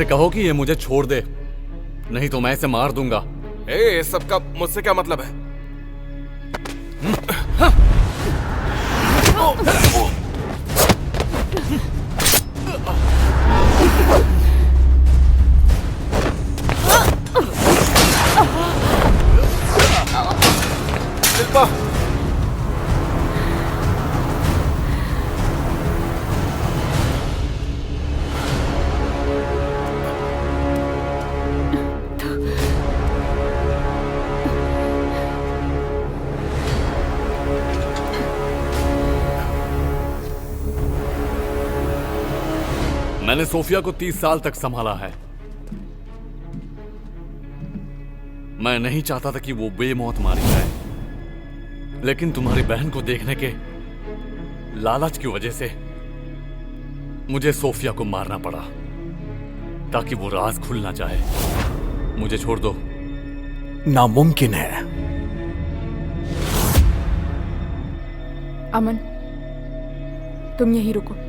उसे कहो कि ये मुझे छोड़ दे, नहीं तो मैं इसे मार दूंगा। सबका मुझसे क्या मतलब है? शिल्पा, मैंने सोफिया को 30 साल तक संभाला है। मैं नहीं चाहता था कि वो बेमौत मारी जाए, लेकिन तुम्हारी बहन को देखने के लालच की वजह से मुझे सोफिया को मारना पड़ा, ताकि वो राज खुल ना जाए। मुझे छोड़ दो। नामुमकिन है। अमन, तुम यहीं रुको।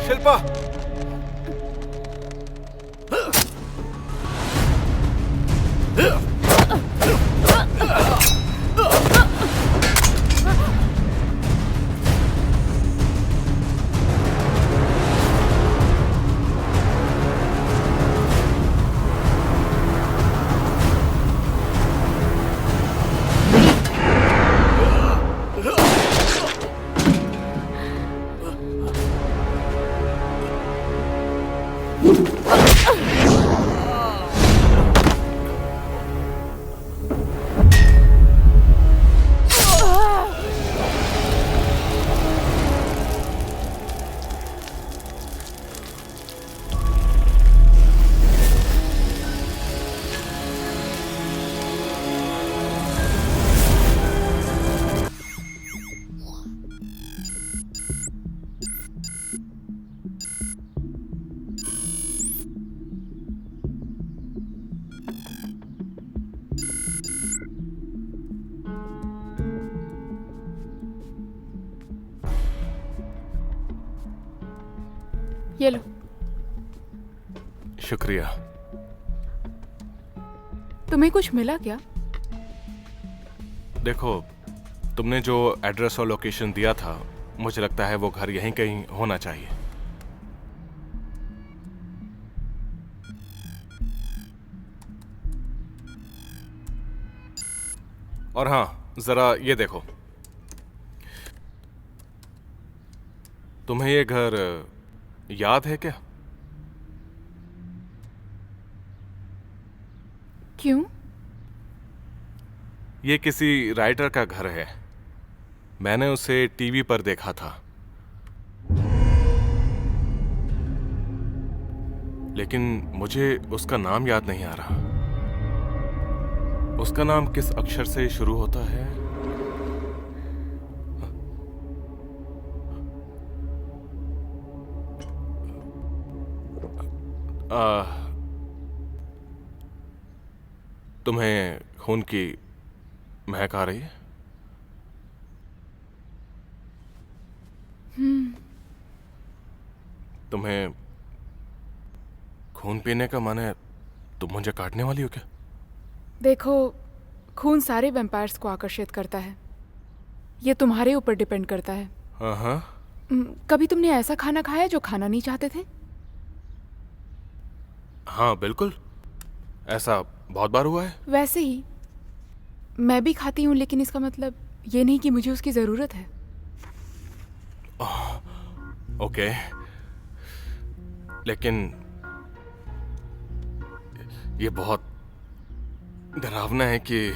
शिल्पा, ये लो। शुक्रिया। तुम्हें कुछ मिला क्या? देखो, तुमने जो एड्रेस और लोकेशन दिया था, मुझे लगता है वो घर यहीं कहीं होना चाहिए। और हाँ, जरा ये देखो, तुम्हें ये घर याद है क्या? क्यों? ये किसी राइटर का घर है। मैंने उसे टीवी पर देखा था, लेकिन मुझे उसका नाम याद नहीं आ रहा। उसका नाम किस अक्षर से शुरू होता है? तुम्हें खून की महक आ रही है? तुम्हें खून पीने का मन है? तुम मुझे काटने वाली हो क्या? देखो, खून सारे वैम्पायर्स को आकर्षित करता है। ये तुम्हारे ऊपर डिपेंड करता है। हाँ। कभी तुमने ऐसा खाना खाया जो खाना नहीं चाहते थे? हाँ बिल्कुल, ऐसा बहुत बार हुआ है। वैसे ही मैं भी खाती हूँ, लेकिन इसका मतलब ये नहीं कि मुझे उसकी जरूरत है। ओके, लेकिन ये बहुत डरावना है कि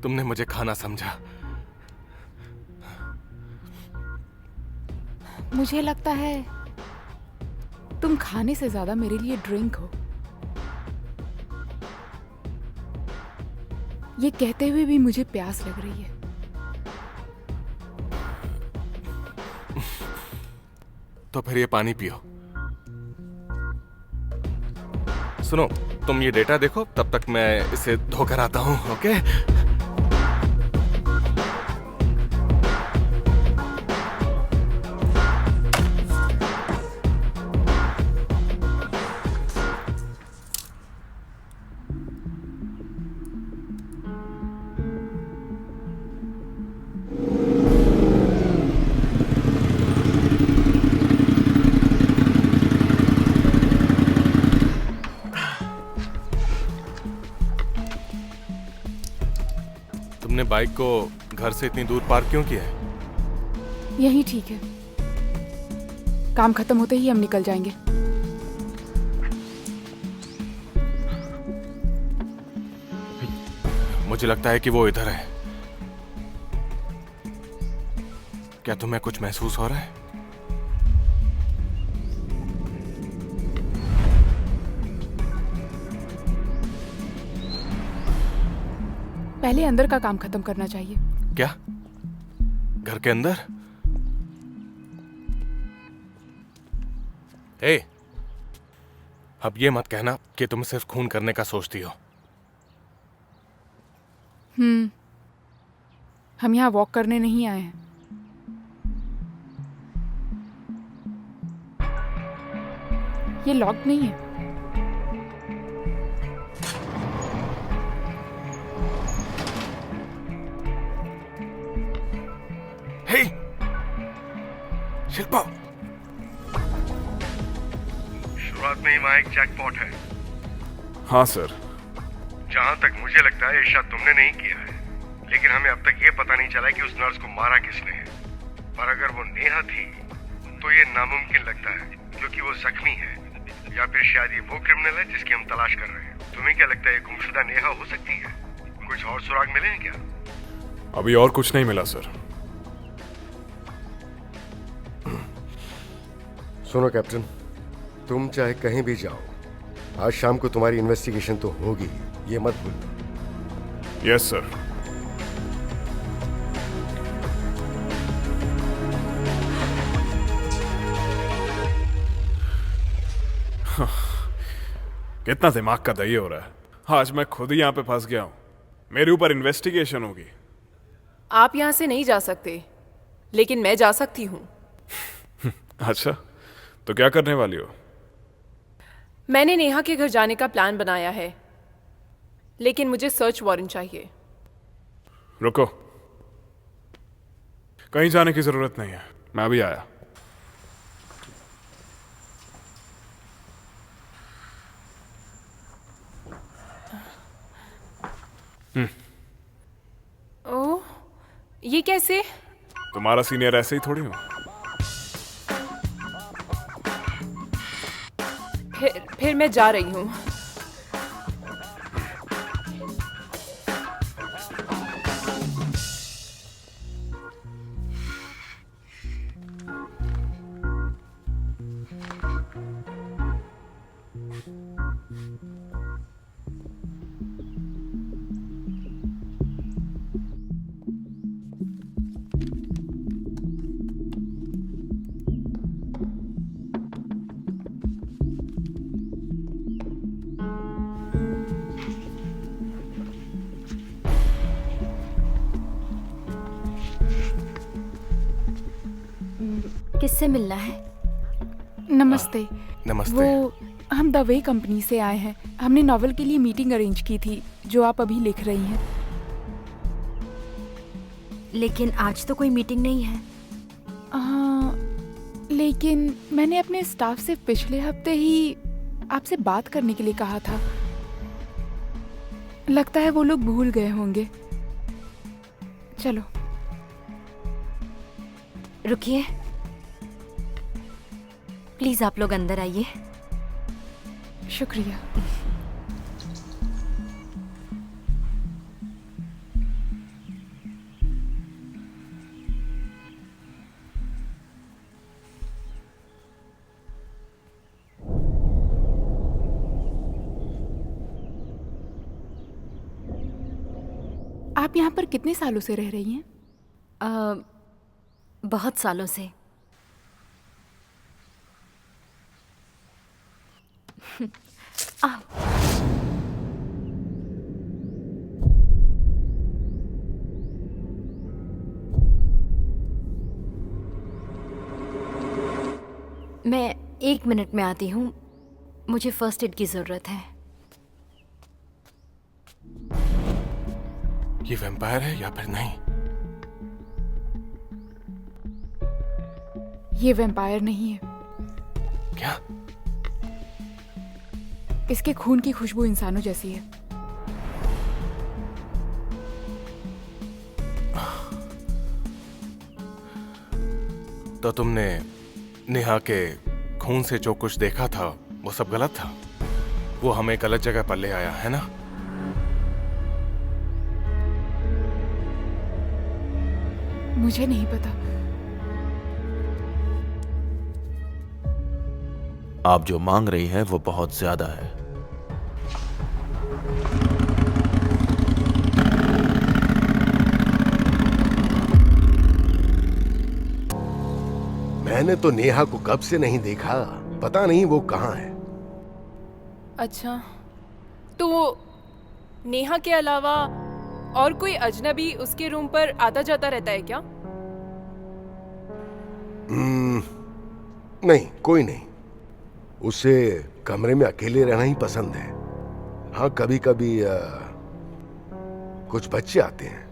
तुमने मुझे खाना समझा। मुझे लगता है तुम खाने से ज्यादा मेरे लिए ड्रिंक हो। ये कहते हुए भी मुझे प्यास लग रही है। तो फिर ये पानी पियो। सुनो, तुम ये डेटा देखो, तब तक मैं इसे धोकर आता हूँ। ओके? तुमने बाइक को घर से इतनी दूर पार्क क्यों किया है? यही ठीक है, काम खत्म होते ही हम निकल जाएंगे। मुझे लगता है कि वो इधर है। क्या तुम्हें कुछ महसूस हो रहा है? पहले अंदर का काम खत्म करना चाहिए। क्या? घर के अंदर? ए, अब ये मत कहना कि तुम सिर्फ खून करने का सोचती हो। हम यहाँ वॉक करने नहीं आए हैं। ये लॉक नहीं है। हे, शिल्पा। शुरुआत में ही वहाँ एक जैकपॉट है। हाँ सर। जहाँ तक मुझे लगता है ये शायद तुमने नहीं किया है, लेकिन हमें अब तक ये पता नहीं चला कि उस नर्स को मारा किसने है। पर अगर वो नेहा थी तो ये नामुमकिन लगता है, क्योंकि वो जख्मी है, या फिर शायद ये वो क्रिमिनल है जिसकी हम तलाश कर रहे हैं। तुम्हें क्या लगता है ये गुमशुदा नेहा हो सकती है? कुछ और सुराग मिले हैं क्या? अभी और कुछ नहीं मिला सर। सुनो कैप्टन, तुम चाहे कहीं भी जाओ, आज शाम को तुम्हारी इन्वेस्टिगेशन तो होगी, ये मत भूलना। Yes sir. कितना दिमाग का दही हो रहा है। आज मैं खुद ही यहाँ पे फंस गया हूँ। मेरे ऊपर इन्वेस्टिगेशन होगी। आप यहाँ से नहीं जा सकते, लेकिन मैं जा सकती हूँ। अच्छा, तो क्या करने वाली हो? मैंने नेहा के घर जाने का प्लान बनाया है, लेकिन मुझे सर्च वारंट चाहिए। रुको, कहीं जाने की जरूरत नहीं है, मैं अभी आया। ओह, ये कैसे? तुम्हारा सीनियर ऐसे ही थोड़ी हो। फिर मैं जा रही हूँ। किससे मिलना है? नमस्ते। नमस्ते। वो हम द वे कंपनी से आए हैं। हमने नॉवेल के लिए मीटिंग अरेंज की थी, जो आप अभी लिख रही हैं। लेकिन आज तो कोई मीटिंग नहीं है। हाँ, लेकिन मैंने अपने स्टाफ से पिछले हफ्ते ही आपसे बात करने के लिए कहा था। लगता है वो लोग भूल गए होंगे। चलो। रुकिए, प्लीज आप लोग अंदर आइए। शुक्रिया। आप यहाँ पर कितने सालों से रह रही हैं? बहुत सालों से। मैं 1 मिनट में आती हूँ, मुझे फर्स्ट एड की जरूरत है। ये वैम्पायर है या फिर नहीं? ये वैम्पायर नहीं है। क्या? इसके खून की खुशबू इंसानों जैसी है। तो तुमने नेहा के खून से जो कुछ देखा था वो सब गलत था? वो हमें गलत जगह पर ले आया है ना? मुझे नहीं पता। आप जो मांग रही हैं वो बहुत ज्यादा है। मैंने तो नेहा को कब से नहीं देखा, पता नहीं वो कहाँ है। अच्छा, तो नेहा के अलावा और कोई अजनबी उसके रूम पर आता जाता रहता है क्या? नहीं, कोई नहीं। उसे कमरे में अकेले रहना ही पसंद है। हाँ, कभी कभी कुछ बच्चे आते हैं।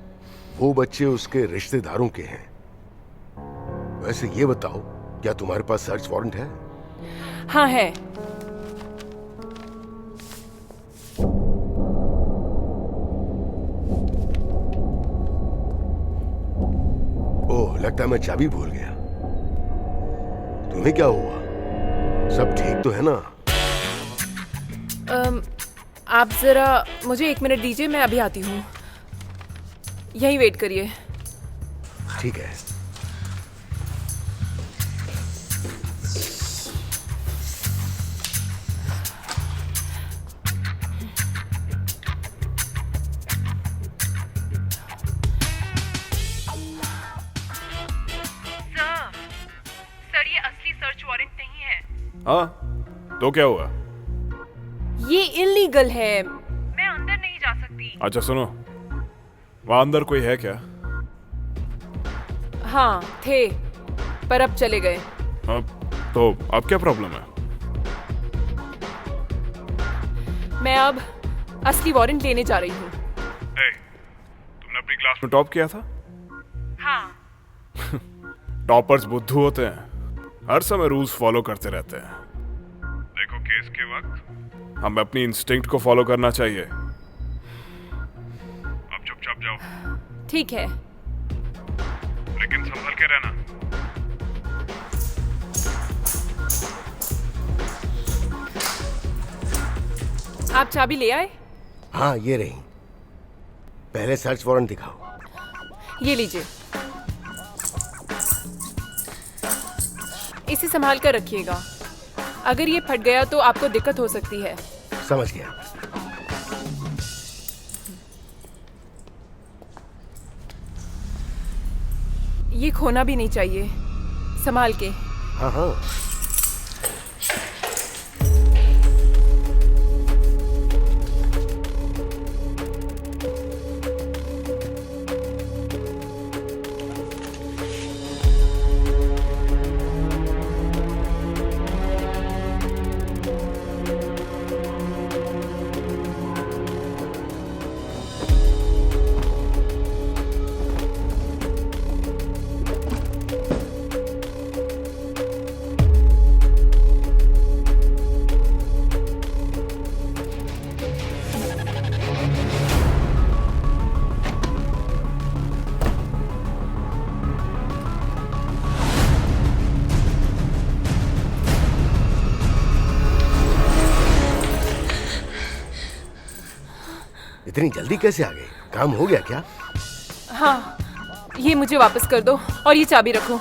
वो बच्चे उसके रिश्तेदारों के हैं। वैसे ये बताओ, क्या तुम्हारे पास सर्च वारंट है? हाँ है। ओह, लगता है मैं चाबी भूल गया। तुम्हें क्या हुआ? सब ठीक तो है ना? आप जरा मुझे 1 मिनट दीजिए, मैं अभी आती हूँ। यहीं वेट करिए। ठीक है। सर, ये असली सर्च वारंट नहीं है। हाँ, तो क्या हुआ? ये इलीगल है, मैं अंदर नहीं जा सकती। अच्छा सुनो, वहां अंदर कोई है क्या? हाँ थे, पर अब चले गए। तो अब क्या प्रॉब्लम है? मैं अब असली वारंट लेने जा रही हूँ। तुमने अपनी क्लास में टॉप किया था? हाँ। टॉपर्स बुद्धू होते हैं, हर समय रूल्स फॉलो करते रहते हैं। देखो, केस के वक्त हमें अपनी इंस्टिंक्ट को फॉलो करना चाहिए। अब चुपचाप जाओ। ठीक है। लेकिन संभल के रहना। आप चाबी ले आए? हाँ, ये रही। पहले सर्च वारंट दिखाओ। ये लीजिए, इसे संभाल कर रखिएगा। अगर ये फट गया तो आपको दिक्कत हो सकती है। समझ गया। ये खोना भी नहीं चाहिए, संभाल के। हाँ हाँ। इतनी जल्दी कैसे आ गए? काम हो गया क्या? हाँ, ये मुझे वापस कर दो और ये चाबी रखो।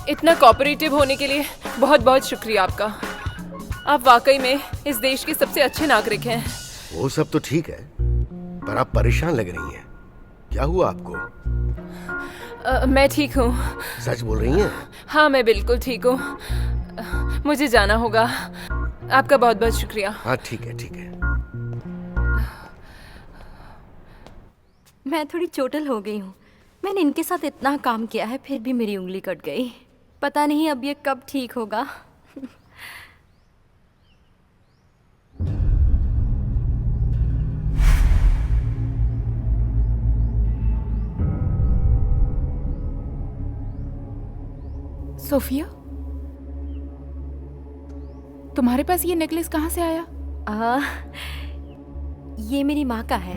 इतना कोऑपरेटिव होने के लिए बहुत बहुत शुक्रिया आपका। आप वाकई में इस देश के सबसे अच्छे नागरिक हैं। वो सब तो ठीक है, पर आप परेशान लग रही हैं। क्या हुआ आपको? मैं ठीक हूँ। सच बोल रही हैं? हाँ, मैं बिल्कुल ठीक हूँ। मुझे जाना होगा। आपका बहुत बहुत शुक्रिया। हाँ ठीक है ठीक है। मैं थोड़ी चोटल हो गई हूँ। मैंने इनके साथ इतना काम किया है, फिर भी मेरी उंगली कट गई। पता नहीं अब ये कब ठीक होगा। सोफिया, तुम्हारे पास ये नेकलेस कहाँ से आया? ये मेरी माँ का है।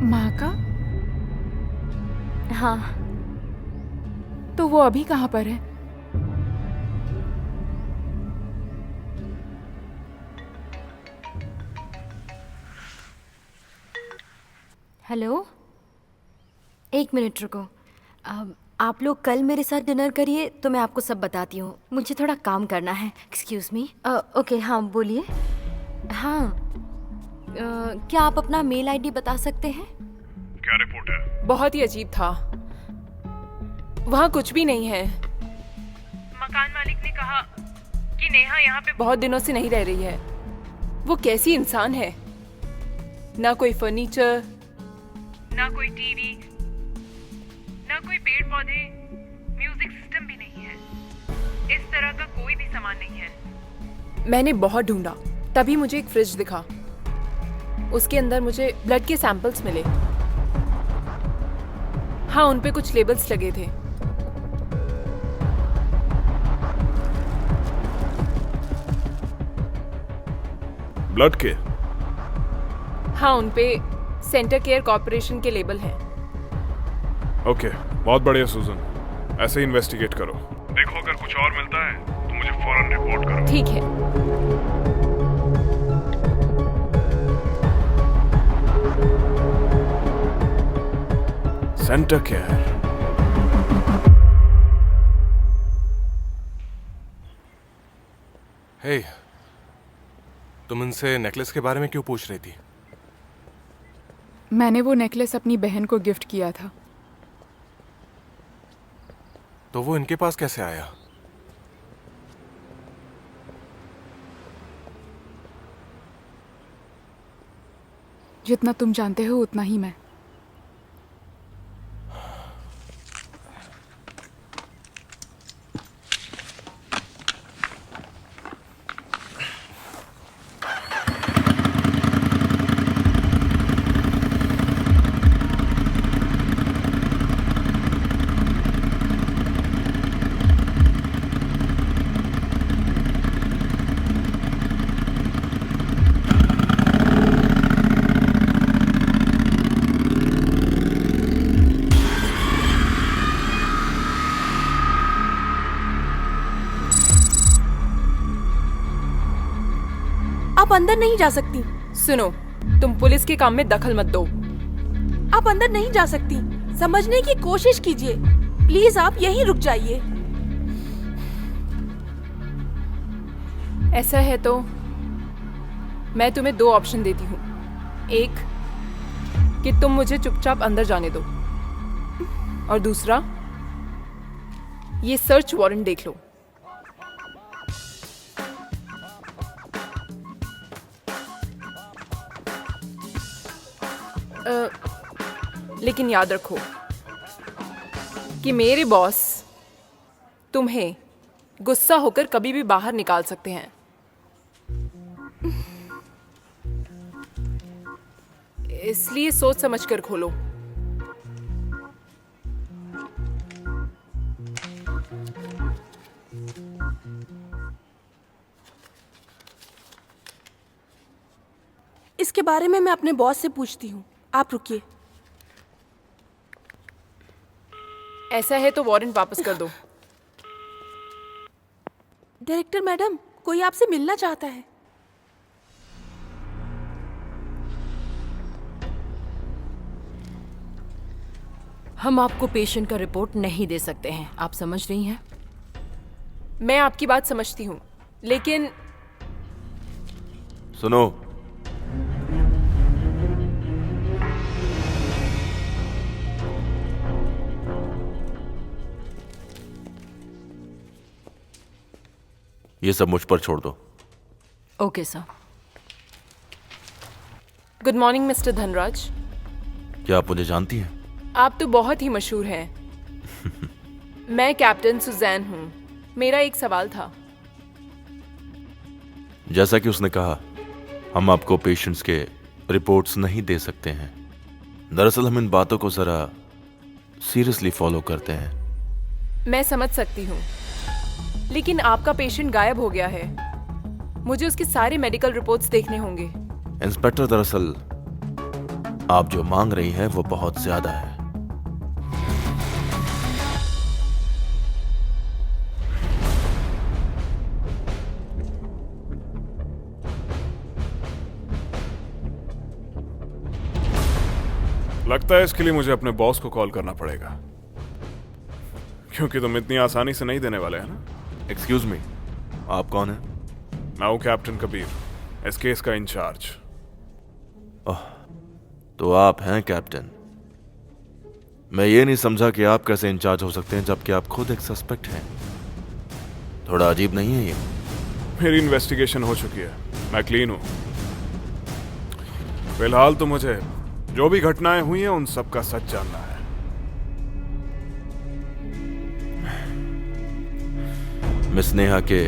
माँ का? हाँ। तो वो अभी कहाँ पर है? हेलो, एक मिनट रुको। आप लोग कल मेरे साथ डिनर करिए तो मैं आपको सब बताती हूँ। मुझे थोड़ा काम करना है। Excuse me. ओके, हाँ बोलिए। हाँ, क्या आप अपना मेल आईडी बता सकते हैं? क्या रिपोर्ट है? बहुत ही अजीब था। वहाँ कुछ भी नहीं है। मकान मालिक ने कहा कि नेहा यहाँ पे बहुत दिनों से नहीं रह रही है। वो कैसी इंसान है? ना कोई फर्नीचर, ना कोई टीवी, ना कोई पेड़ पौधे, म्यूजिक सिस्टम भी नहीं है। इस तरह का कोई भी सामान नहीं है। मैंने बहुत ढूंढा, तभी मुझे एक फ्रिज दिखा। उसके अंदर मुझे ब्लड के सैंपल्स मिले। हाँ, उन पे कुछ लेबल्स लगे थे। ब्लड के? हाँ, उन पे सेंटर केयर कॉर्पोरेशन के लेबल हैं। ओके, बहुत बढ़िया सुजन। ऐसे ही इन्वेस्टिगेट करो। देखो अगर कुछ और मिलता है तो मुझे फौरन रिपोर्ट करो। ठीक है। Centre care. हे, तुम इनसे नेकलेस के बारे में क्यों पूछ रही थी? मैंने वो नेकलेस अपनी बहन को गिफ्ट किया था। तो वो इनके पास कैसे आया? जितना तुम जानते हो उतना ही मैं। आप अंदर नहीं जा सकती। सुनो, तुम पुलिस के काम में दखल मत दो। आप अंदर नहीं जा सकती। समझने की कोशिश कीजिए। प्लीज आप यहीं रुक जाइए। ऐसा है तो मैं तुम्हें दो ऑप्शन देती हूँ। एक, कि तुम मुझे चुपचाप अंदर जाने दो, और दूसरा, ये सर्च वारंट देख लो। लेकिन याद रखो कि मेरे बॉस तुम्हें गुस्सा होकर कभी भी बाहर निकाल सकते हैं। इसलिए सोच समझ कर खोलो। इसके बारे में मैं अपने बॉस से पूछती हूँ। आप रुकिए। ऐसा है तो वारंट वापस कर दो। डायरेक्टर मैडम, कोई आपसे मिलना चाहता है। हम आपको पेशेंट का रिपोर्ट नहीं दे सकते हैं, आप समझ रही हैं? मैं आपकी बात समझती हूँ, लेकिन सुनो, ये सब मुझ पर छोड़ दो। Okay sir. Good morning mister Dhanraj. क्या आप मुझे जानती हैं? आप तो बहुत ही मशहूर हैं। मैं कैप्टन सुजैन हूँ। मेरा एक सवाल था। जैसा कि उसने कहा, हम आपको पेशेंट्स के रिपोर्ट्स नहीं दे सकते हैं। दरअसल हम इन बातों को जरा सीरियसली फॉलो करते हैं। मैं समझ सकती हूँ, लेकिन आपका पेशेंट गायब हो गया है। मुझे उसके सारे मेडिकल रिपोर्ट्स देखने होंगे। इंस्पेक्टर, दरअसल आप जो मांग रही हैं वो बहुत ज्यादा है। लगता है इसके लिए मुझे अपने बॉस को कॉल करना पड़ेगा, क्योंकि तुम इतनी आसानी से नहीं देने वाले हैं ना। एक्सक्यूज मी, आप कौन हैं? मैं हूं कैप्टन कबीर, इस केस का इंचार्ज। ओह, तो आप हैं कैप्टन। मैं ये नहीं समझा कि आप कैसे इंचार्ज हो सकते हैं जबकि आप खुद एक सस्पेक्ट हैं। थोड़ा अजीब नहीं है ये? मेरी इन्वेस्टिगेशन हो चुकी है, मैं क्लीन हूं। फिलहाल तो मुझे जो भी घटनाएं हुई हैं उन सब का सच जानना है। मिस नेहा के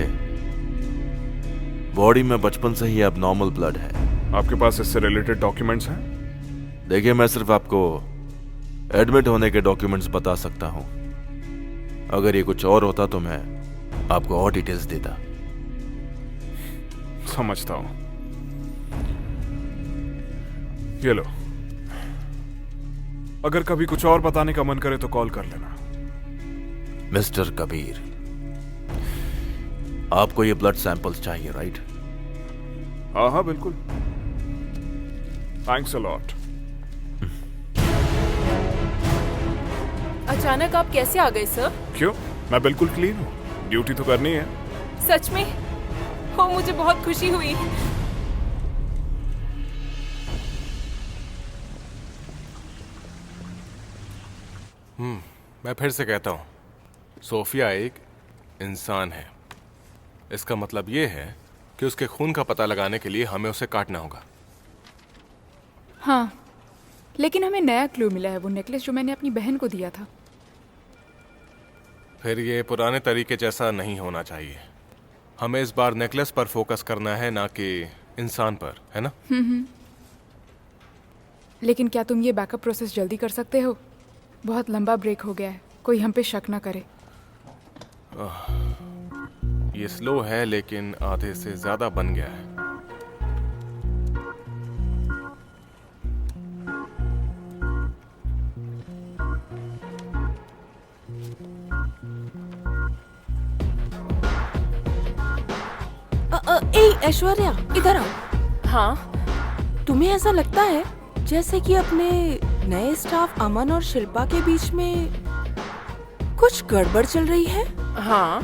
बॉडी में बचपन से ही एबनॉर्मल ब्लड है। आपके पास इससे रिलेटेड डॉक्यूमेंट्स हैं? देखिए, मैं सिर्फ आपको एडमिट होने के डॉक्यूमेंट्स बता सकता हूं। अगर ये कुछ और होता तो मैं आपको और डिटेल्स देता। समझता हूं। ये लो, अगर कभी कुछ और बताने का मन करे तो कॉल कर लेना। मिस्टर कबीर, आपको ये ब्लड सैंपल्स चाहिए, राइट? हाँ हाँ बिल्कुल। Thanks a lot. अचानक आप कैसे आ गए सर? क्यों? मैं बिल्कुल क्लीन हूँ, ड्यूटी तो करनी है। सच में? हो, मुझे बहुत खुशी हुई। मैं फिर से कहता हूँ, सोफिया एक इंसान है। इसका मतलब ये है कि उसके खून का पता लगाने के लिए हमें उसे काटना होगा। हाँ, लेकिन हमें नया क्लू मिला है, वो नेकलेस जो मैंने अपनी बहन को दिया था। फिर ये पुराने तरीके जैसा नहीं होना चाहिए। हमें इस बार नेकलेस पर फोकस करना है, ना कि इंसान पर, है ना? लेकिन क्या तुम ये बैकअप प्रोसेस जल्दी कर सकते हो? बहुत लंबा ब्रेक हो गया है, कोई हम पे शक ना करे। ये स्लो है लेकिन आधे से ज्यादा बन गया है। ऐश्वर्या, इधर आओ। हाँ, तुम्हें ऐसा लगता है जैसे कि अपने नए स्टाफ अमन और शिल्पा के बीच में कुछ गड़बड़ चल रही है? हाँ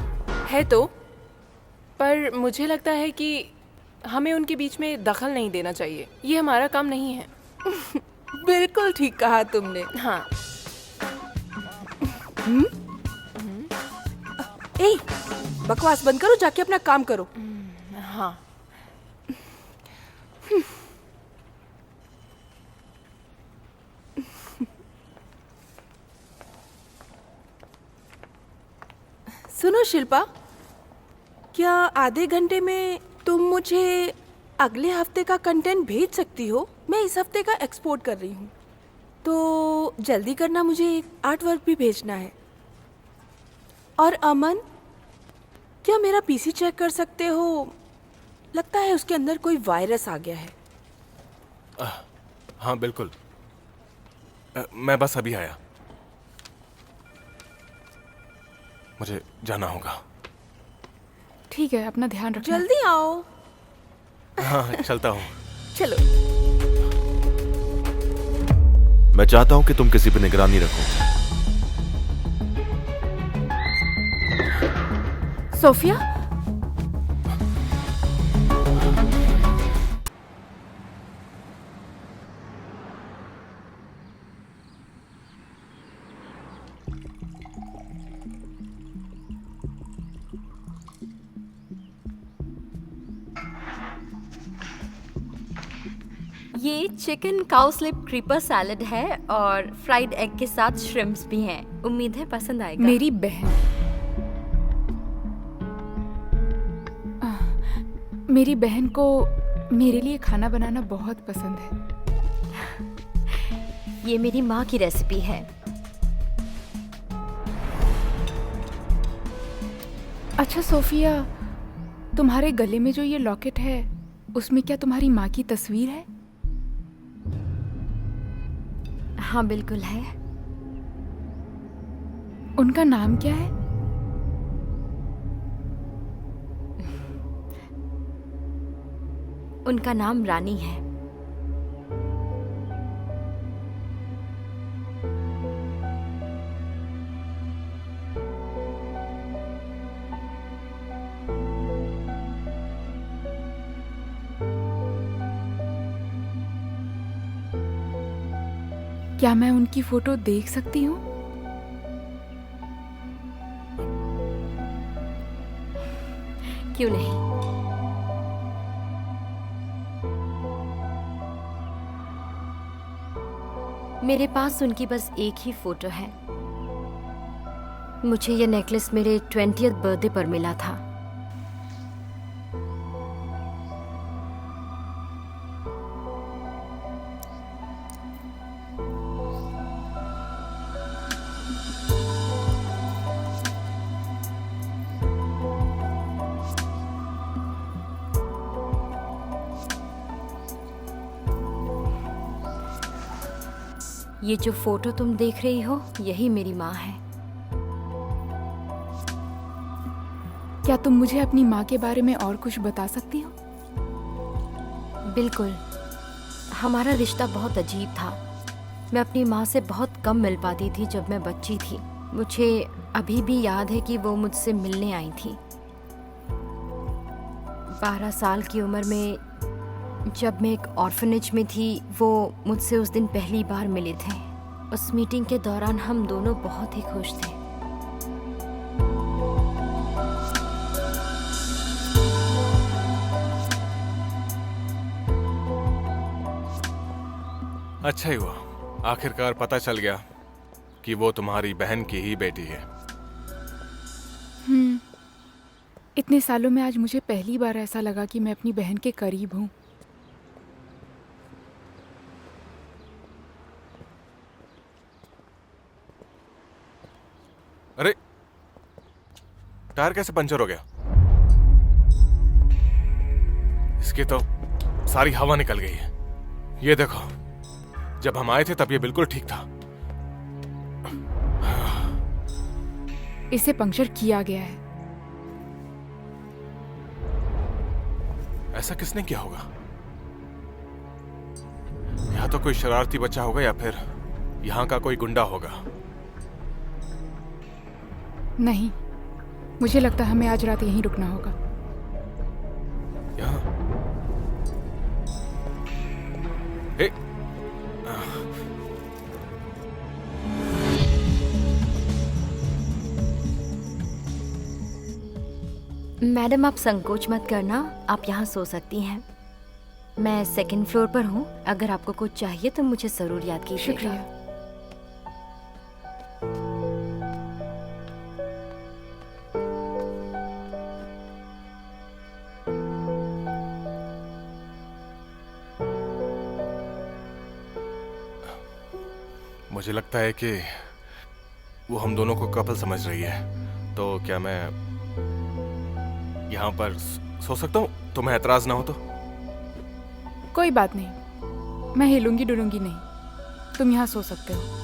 है तो, पर मुझे लगता है कि हमें उनके बीच में दखल नहीं देना चाहिए। ये हमारा काम नहीं है। बिल्कुल ठीक कहा तुमने। हाँ। ए, बकवास बंद करो, जाके अपना काम करो। हाँ। सुनो शिल्पा, क्या आधे घंटे में तुम मुझे अगले हफ्ते का कंटेंट भेज सकती हो? मैं इस हफ्ते का एक्सपोर्ट कर रही हूँ, तो जल्दी करना, मुझे आर्ट वर्क भी भेजना है। और अमन, क्या मेरा पीसी चेक कर सकते हो? लगता है उसके अंदर कोई वायरस आ गया है। हाँ बिल्कुल, मैं बस अभी आया। मुझे जाना होगा। ठीक है, अपना ध्यान रखना। जल्दी आओ। हाँ, चलता हूँ। चलो। मैं चाहता हूं कि तुम किसी पे निगरानी रखो। सोफिया, ये chicken cow slip creeper salad है और फ्राइड एग के साथ श्रिम्प्स भी हैं। उम्मीद है पसंद आएगा। मेरी बहन, मेरी बहन को मेरे लिए खाना बनाना बहुत पसंद है। ये मेरी माँ की रेसिपी है। अच्छा सोफिया, तुम्हारे गले में जो ये लॉकेट है उसमें क्या तुम्हारी माँ की तस्वीर है? हाँ बिल्कुल है। उनका नाम क्या है? उनका नाम रानी है। क्या मैं उनकी फोटो देख सकती हूँ? क्यों नहीं। मेरे पास उनकी बस एक ही फोटो है। मुझे ये नेकलेस मेरे 20th बर्थडे पर मिला था। ये जो फोटो तुम देख रही हो यही मेरी माँ है। क्या तुम मुझे अपनी माँ के बारे में और कुछ बता सकती हो? बिल्कुल। हमारा रिश्ता बहुत अजीब था। मैं अपनी माँ से बहुत कम मिल पाती थी जब मैं बच्ची थी। मुझे अभी भी याद है कि वो मुझसे मिलने आई थी। 12 साल की उम्र में जब मैं एक ऑर्फनेज में थी, वो मुझसे उस दिन पहली बार मिले थे। उस मीटिंग के दौरान हम दोनों बहुत ही खुश थे। अच्छा ही हुआ, आखिरकार पता चल गया कि वो तुम्हारी बहन की ही बेटी है। इतने सालों में आज मुझे पहली बार ऐसा लगा कि मैं अपनी बहन के करीब हूँ। अरे, टायर कैसे पंचर हो गया? इसकी तो सारी हवा निकल गई है। ये देखो, जब हम आए थे तब ये बिल्कुल ठीक था। इसे पंक्चर किया गया है। ऐसा किसने किया होगा? या तो कोई शरारती बच्चा होगा या फिर यहाँ का कोई गुंडा होगा। नहीं, मुझे लगता है हमें आज रात यहीं रुकना होगा। यहाँ? हे, मैडम आप संकोच मत करना, आप यहाँ सो सकती हैं। मैं 2nd फ्लोर पर हूँ। अगर आपको कुछ चाहिए तो मुझे जरूर याद कीजिएगा। शुक्रिया। मुझे लगता है कि वो हम दोनों को कपल समझ रही है। तो क्या मैं यहाँ पर सो सकता हूँ? तुम्हें ऐतराज ना हो तो? कोई बात नहीं, मैं हिलूंगी डुलूंगी नहीं। तुम यहाँ सो सकते हो।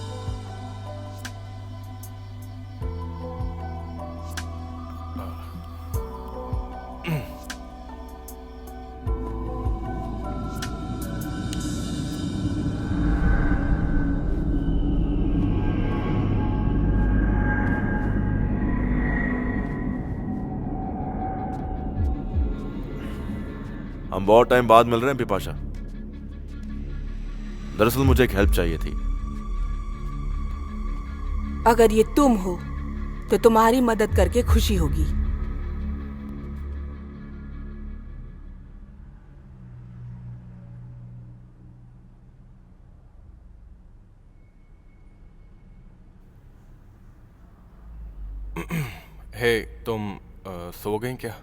हम बहुत टाइम बाद मिल रहे हैं पिपाशा। दरअसल मुझे एक हेल्प चाहिए थी। अगर ये तुम हो तो तुम्हारी मदद करके खुशी होगी। हे तुम सो गई क्या?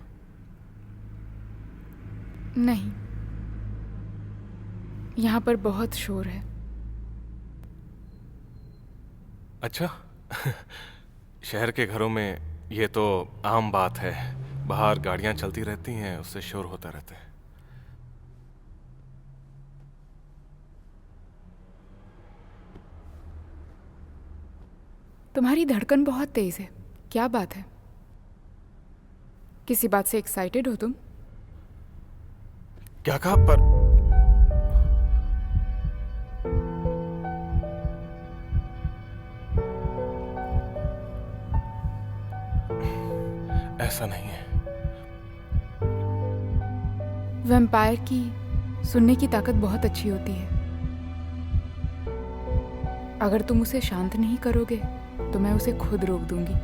नहीं, यहाँ पर बहुत शोर है। अच्छा। शहर के घरों में ये तो आम बात है। बाहर गाड़ियां चलती रहती हैं, उससे शोर होता रहता है। तुम्हारी धड़कन बहुत तेज है, क्या बात है? किसी बात से एक्साइटेड हो तुम? क्या कहा? पर ऐसा नहीं है। वैम्पायर की सुनने की ताकत बहुत अच्छी होती है। अगर तुम उसे शांत नहीं करोगे तो मैं उसे खुद रोक दूंगी।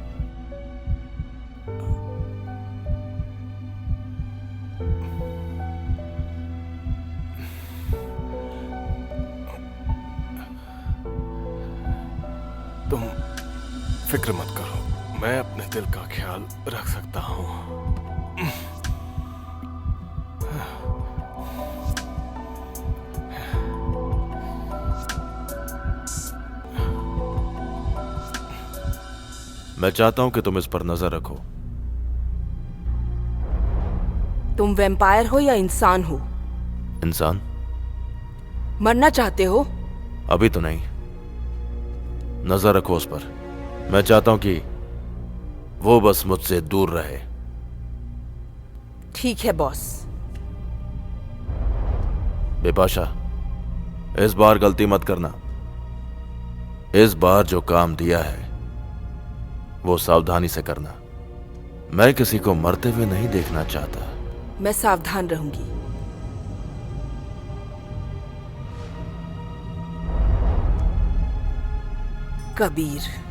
तुम फिक्र मत करो, मैं अपने दिल का ख्याल रख सकता हूँ। मैं चाहता हूं कि तुम इस पर नजर रखो। तुम वैम्पायर हो या इंसान हो? इंसान। मरना चाहते हो? अभी तो नहीं। नजर रखो उस पर। मैं चाहता हूं कि वो बस मुझसे दूर रहे। ठीक है बॉस। बिपाशा, इस बार गलती मत करना। इस बार जो काम दिया है वो सावधानी से करना। मैं किसी को मरते हुए नहीं देखना चाहता। मैं सावधान रहूंगी। Kabir.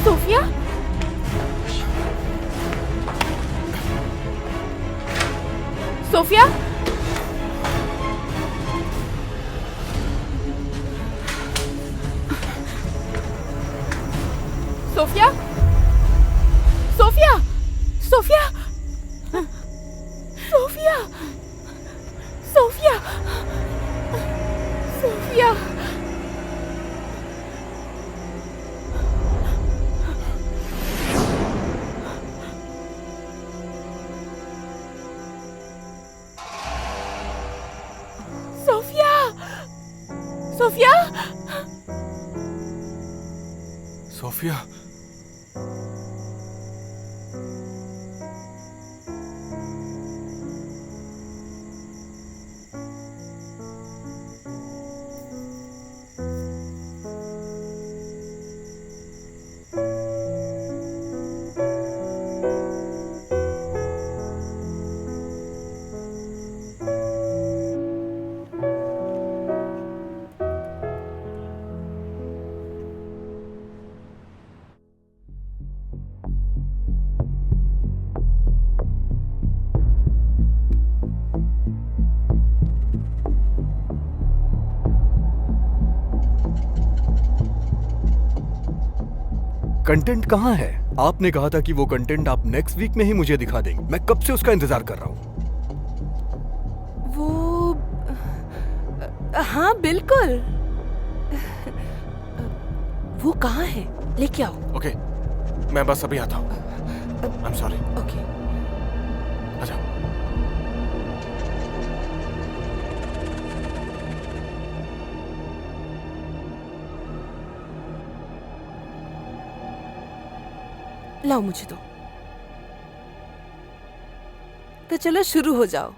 Sophia? Sophia? Sophia? Sophia? Sophia? Sophia? Sophia? Sophia? Sophia? Sophia? Sophia, content कहाँ है? आपने कहा था कि वो कंटेंट आप नेक्स्ट वीक में ही मुझे दिखा देंगे। मैं कब से उसका इंतजार कर रहा हूँ। वो हाँ बिल्कुल। वो कहाँ है? लेके आओ। ओके, मैं बस अभी आता हूँ। I am sorry. ओके। अच्छा। लाओ मुझे दो। तो चलो शुरू हो जाओ।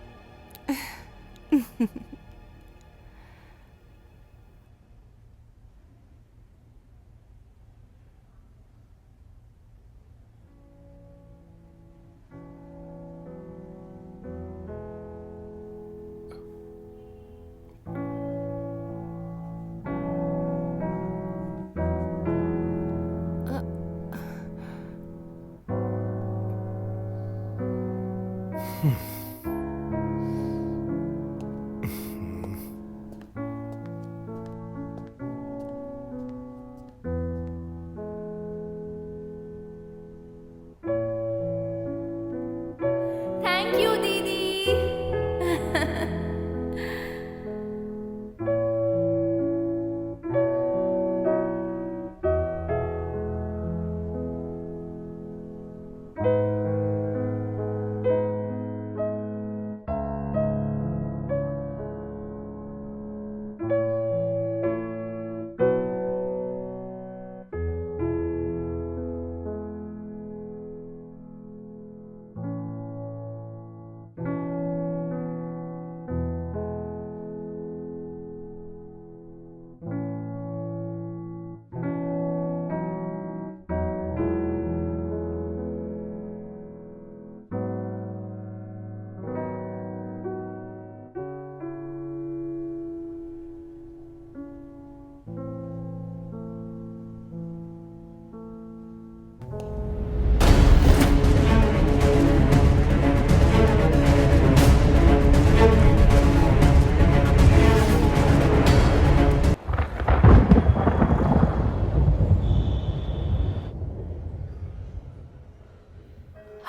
थैंक यू दीदी।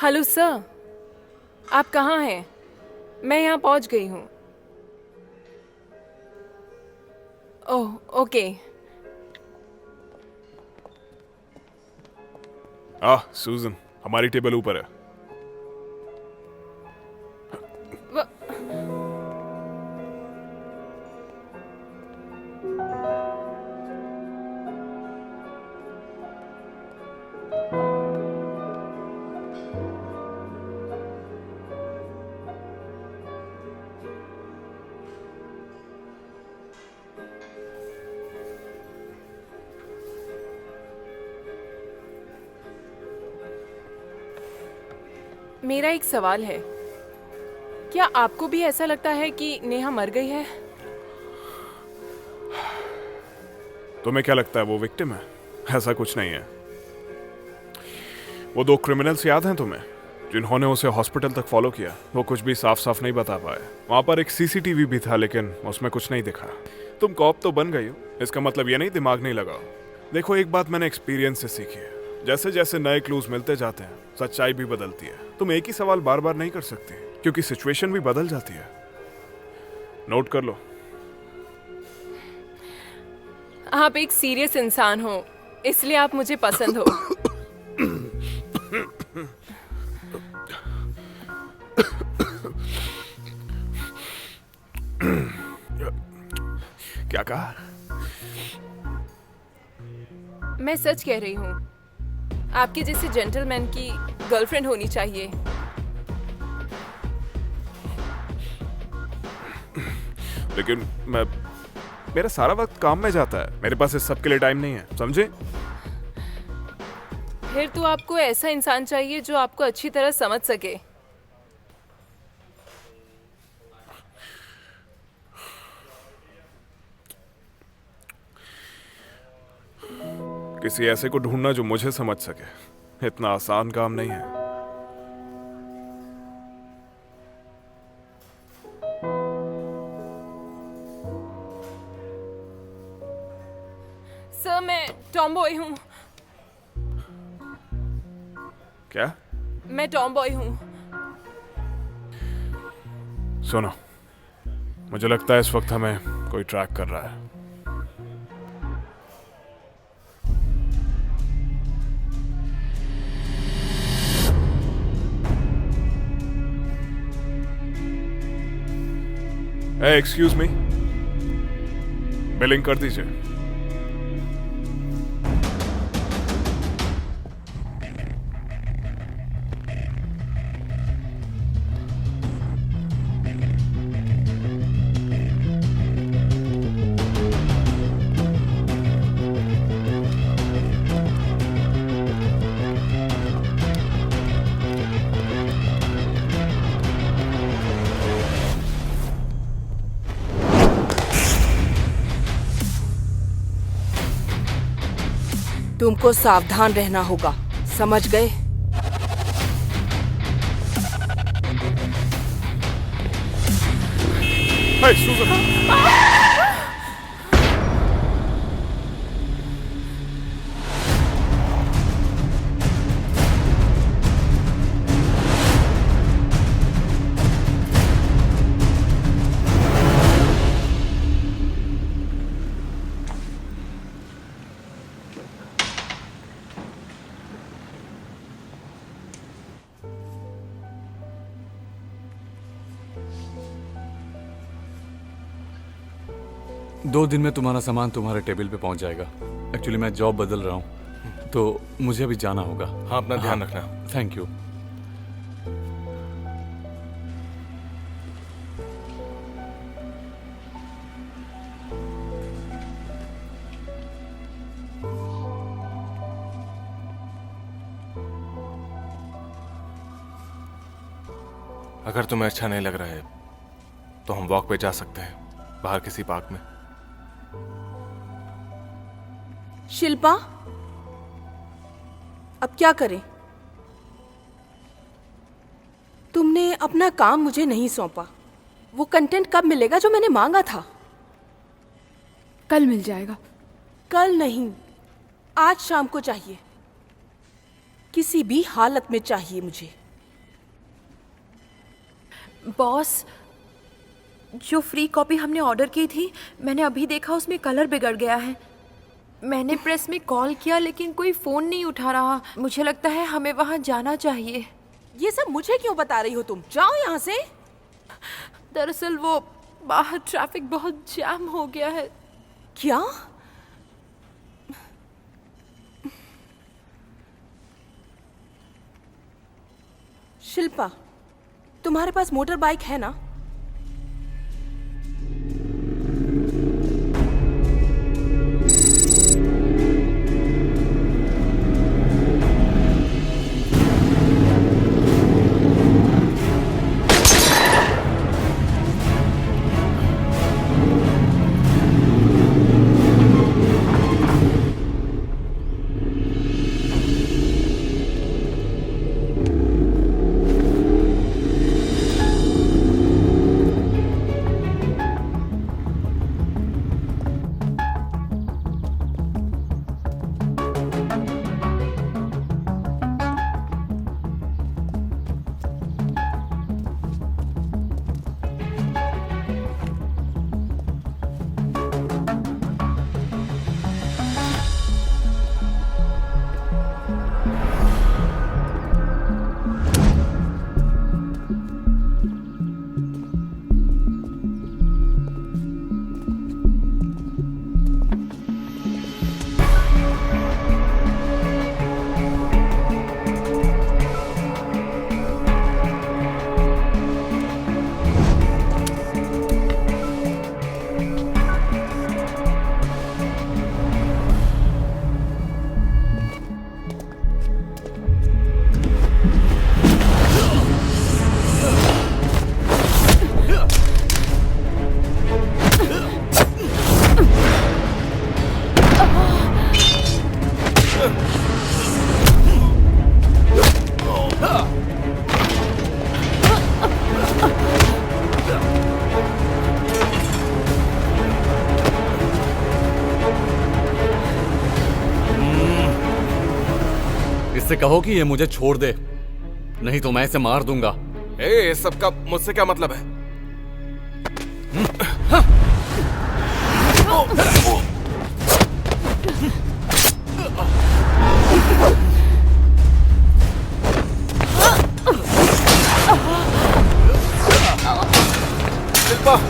हेलो सर, आप कहाँ हैं? मैं यहाँ पहुँच गई हूँ। Oh okay. सूजन, हमारी टेबल ऊपर है। मेरा एक सवाल है, क्या आपको भी ऐसा लगता है कि नेहा मर गई है? तुम्हें क्या लगता है वो विक्टिम है? ऐसा कुछ नहीं है। वो 2 क्रिमिनल्स याद हैं तुम्हें, जिन्होंने उसे हॉस्पिटल तक फॉलो किया? वो कुछ भी साफ साफ नहीं बता पाए। वहां पर एक सीसीटीवी भी था, लेकिन उसमें कुछ नहीं दिखा। तुम कॉप तो बन गई हो, इसका मतलब ये नहीं दिमाग नहीं लगा। देखो, एक बात मैंने एक्सपीरियंस से सीखी है, जैसे जैसे नए क्लूज मिलते जाते हैं, सच्चाई भी बदलती है। तुम एक ही सवाल बार बार नहीं कर सकते, क्योंकि सिचुएशन भी बदल जाती है। नोट कर लो। आप एक सीरियस इंसान हो, इसलिए आप मुझे पसंद हो। क्या कहा? मैं सच कह रही हूँ, आपके जैसे जेंटलमैन की गर्लफ्रेंड होनी चाहिए। लेकिन मेरा सारा वक्त काम में जाता है, मेरे पास इस सब के लिए टाइम नहीं है, समझे? फिर तो आपको ऐसा इंसान चाहिए जो आपको अच्छी तरह समझ सके। किसी ऐसे को ढूंढना जो मुझे समझ सके, इतना आसान काम नहीं है। सर, मैं टॉमबॉय हूँ। क्या? मैं टॉमबॉय हूँ। सुनो, मुझे लगता है इस वक्त हमें कोई ट्रैक कर रहा है। एक्सक्यूज मी, बिलिंग कर दीजिए। तुमको सावधान रहना होगा, समझ गए? Hey, Susan! दो दिन में तुम्हारा सामान तुम्हारे टेबल पे पहुंच जाएगा। एक्चुअली मैं जॉब बदल रहा हूँ तो मुझे अभी जाना होगा। हाँ, अपना ध्यान रखना। Thank you. अगर तुम्हें अच्छा नहीं लग रहा है तो हम वॉक पे जा सकते हैं, बाहर किसी पार्क में। शिल्पा, अब क्या करें? तुमने अपना काम मुझे नहीं सौंपा। वो कंटेंट कब मिलेगा जो मैंने मांगा था? कल मिल जाएगा। कल नहीं, आज शाम को चाहिए। किसी भी हालत में चाहिए मुझे। बॉस, जो फ्री कॉपी हमने ऑर्डर की थी, मैंने अभी देखा उसमें कलर बिगड़ गया है। मैंने प्रेस में कॉल किया लेकिन कोई फ़ोन नहीं उठा रहा। मुझे लगता है हमें वहाँ जाना चाहिए। ये सब मुझे क्यों बता रही हो तुम? जाओ यहाँ से। दरअसल वो बाहर ट्रैफिक बहुत जाम हो गया है। क्या? शिल्पा, तुम्हारे पास मोटर बाइक है ना? इससे कहो कि ये मुझे छोड़ दे, नहीं तो मैं इसे मार दूंगा। ए, सबका मुझसे क्या मतलब है? शिल्पा,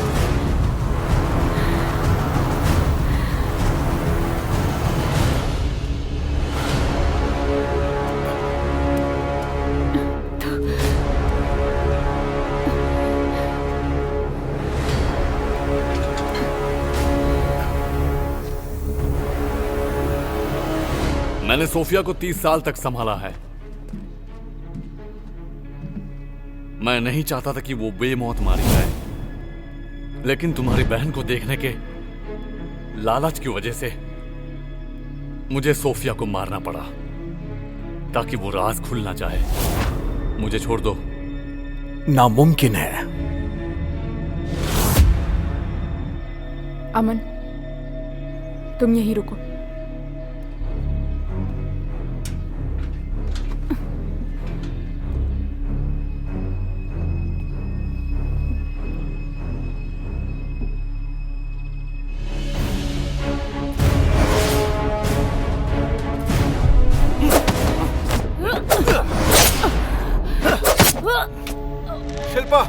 मैंने सोफिया को 30 साल तक संभाला है। मैं नहीं चाहता था कि वो बेमौत मारी जाए, लेकिन तुम्हारी बहन को देखने के लालच की वजह से मुझे सोफिया को मारना पड़ा ताकि वो राज खुल ना जाए। मुझे छोड़ दो। नामुमकिन है। अमन, तुम यहीं रुको। शिल्पा,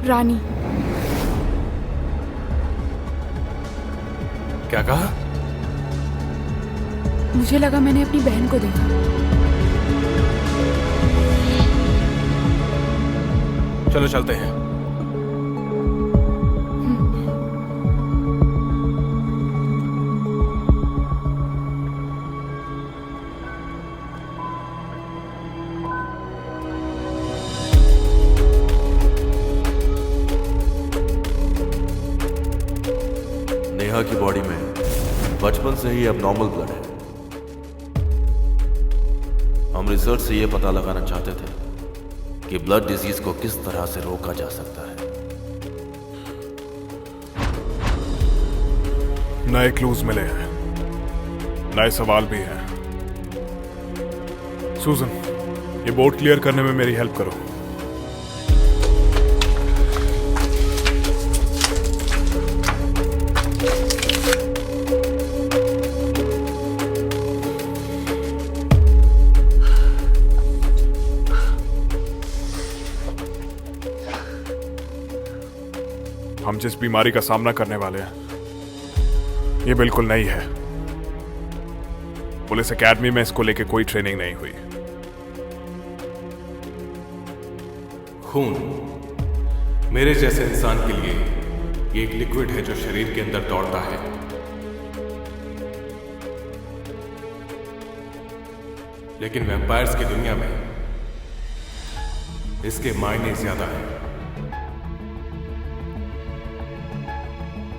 रानी, क्या कहा? मुझे लगा मैंने अपनी बहन को देखा। चलो चलते हैं। नेहा की बॉडी में बचपन से ही एबनॉर्मल ब्लड है। हम रिसर्च से यह पता लगाना चाहते थे कि ब्लड डिजीज को किस तरह से रोका जा सकता है। नए क्लूज मिले हैं, नए सवाल भी हैं। सूजन, ये बोर्ड क्लियर करने में मेरी हेल्प करो। हम जिस बीमारी का सामना करने वाले हैं ये बिल्कुल नई है। पुलिस एकेडमी में इसको लेके कोई ट्रेनिंग नहीं हुई। खून मेरे जैसे इंसान के लिए ये एक लिक्विड है जो शरीर के अंदर दौड़ता है। लेकिन वैम्पायर्स की दुनिया में इसके मायने ज्यादा है।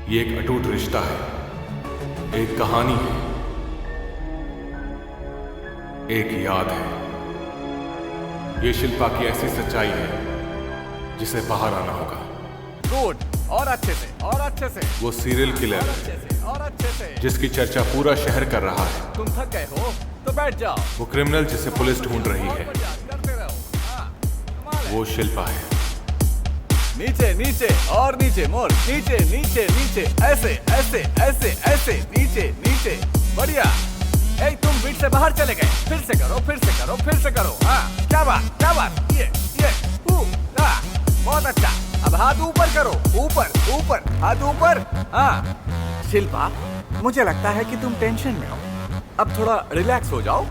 ये एक अटूट रिश्ता है, एक कहानी है, एक याद है। ये शिल्पा की ऐसी सच्चाई है जिसे बाहर आना होगा। गुड, और अच्छे से, और अच्छे से। वो सीरियल किलर और अच्छे से। जिसकी चर्चा पूरा शहर कर रहा है। तुम थक गए हो तो बैठ जाओ। वो क्रिमिनल जिसे पुलिस ढूंढ रही है। करते रहो। वो शिल्पा है। नीचे नीचे और नीचे, मोर नीचे नीचे नीचे, ऐसे ऐसे ऐसे ऐसे, नीचे नीचे, बढ़िया। तुम बीट से बाहर चले गए। फिर से करो, फिर से करो, फिर से करो। हाँ, क्या बात, क्या बात। ये बहुत अच्छा। अब हाथ ऊपर करो, ऊपर ऊपर, हाथ ऊपर। हाँ शिल्पा, मुझे लगता है कि तुम टेंशन में हो। अब थोड़ा रिलैक्स हो जाओ,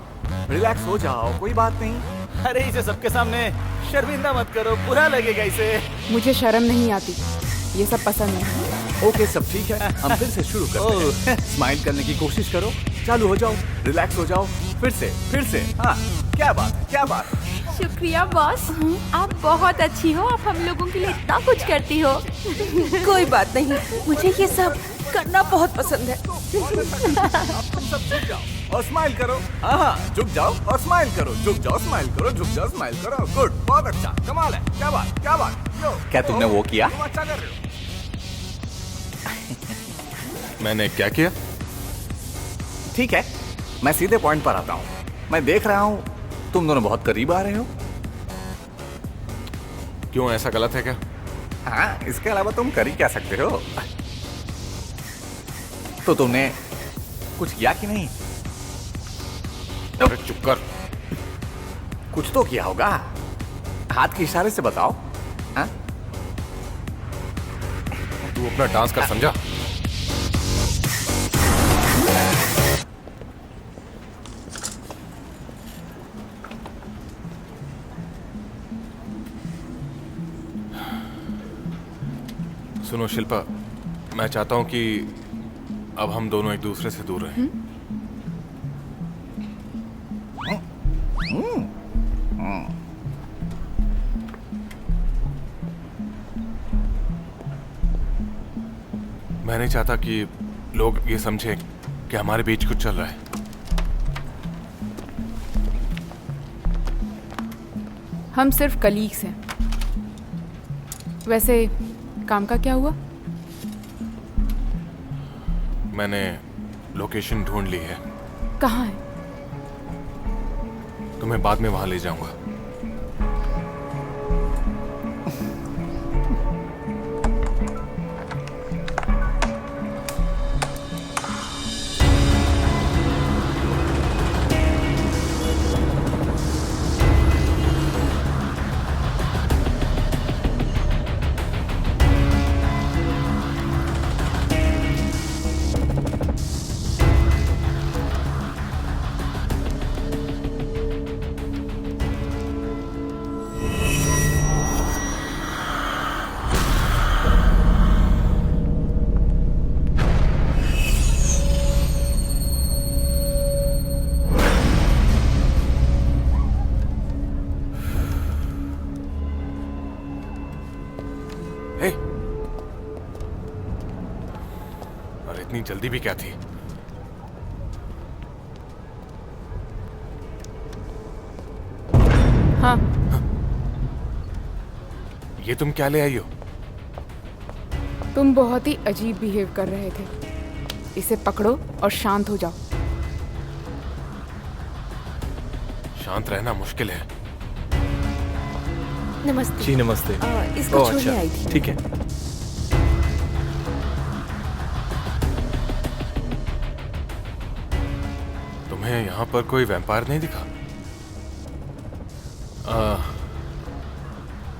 रिलैक्स हो जाओ, कोई बात नहीं। अरे इसे सबके सामने शर्मिंदा मत करो, बुरा लगेगा इसे। मुझे शर्म नहीं आती, ये सब पसंद है। ओके, सब ठीक है, हम फिर से शुरू करते हैं। स्माइल करने की कोशिश करो, चालू हो जाओ, रिलैक्स हो जाओ, फिर से। हाँ, क्या बात है, क्या बात है। शुक्रिया बॉस। आप बहुत अच्छी हो, आप हम लोगों के लिए इतना कुछ करती हो। कोई बात नहीं, मुझे ये सब करना बहुत पसंद है। और स्माइल करो। हाँ, झुक जाओ और स्माइल करो, झुक जाओ स्माइल करो, झुक जाओ स्माइल करो। गुड, बहुत अच्छा, कमाल है। क्या बात, क्या बात। यो, क्या तुमने वो किया? तुम अच्छा कर रहे हो। मैंने क्या किया? ठीक है, मैं सीधे पॉइंट पर आता हूँ। मैं देख रहा हूँ तुम दोनों बहुत करीब आ रहे हो। क्यों, ऐसा गलत है क्या? हाँ, इसके अलावा तुम कर ही क्या सकते हो? तो तुमने कुछ किया कि नहीं? अरे चुप कर। कुछ तो किया होगा, हाथ के इशारे से बताओ। हाँ? तू अपना डांस कर, समझा? सुनो शिल्पा, मैं चाहता हूं कि अब हम दोनों एक दूसरे से दूर रहें। मैं नहीं चाहता कि लोग ये समझें कि हमारे बीच कुछ चल रहा है। हम सिर्फ कलीग्स हैं। वैसे काम का क्या हुआ? मैंने लोकेशन ढूंढ ली है। कहाँ है? तुम्हें बाद में वहां ले जाऊंगा। इतनी जल्दी भी क्या थी? हाँ। ये तुम क्या ले आई हो? तुम बहुत ही अजीब बिहेव कर रहे थे। इसे पकड़ो और शांत हो जाओ। शांत रहना मुश्किल है। नमस्ते जी नमस्ते। इसको छोड़ने आई थी। ठीक है। तुम्हें यहाँ पर कोई वैम्पायर नहीं दिखा?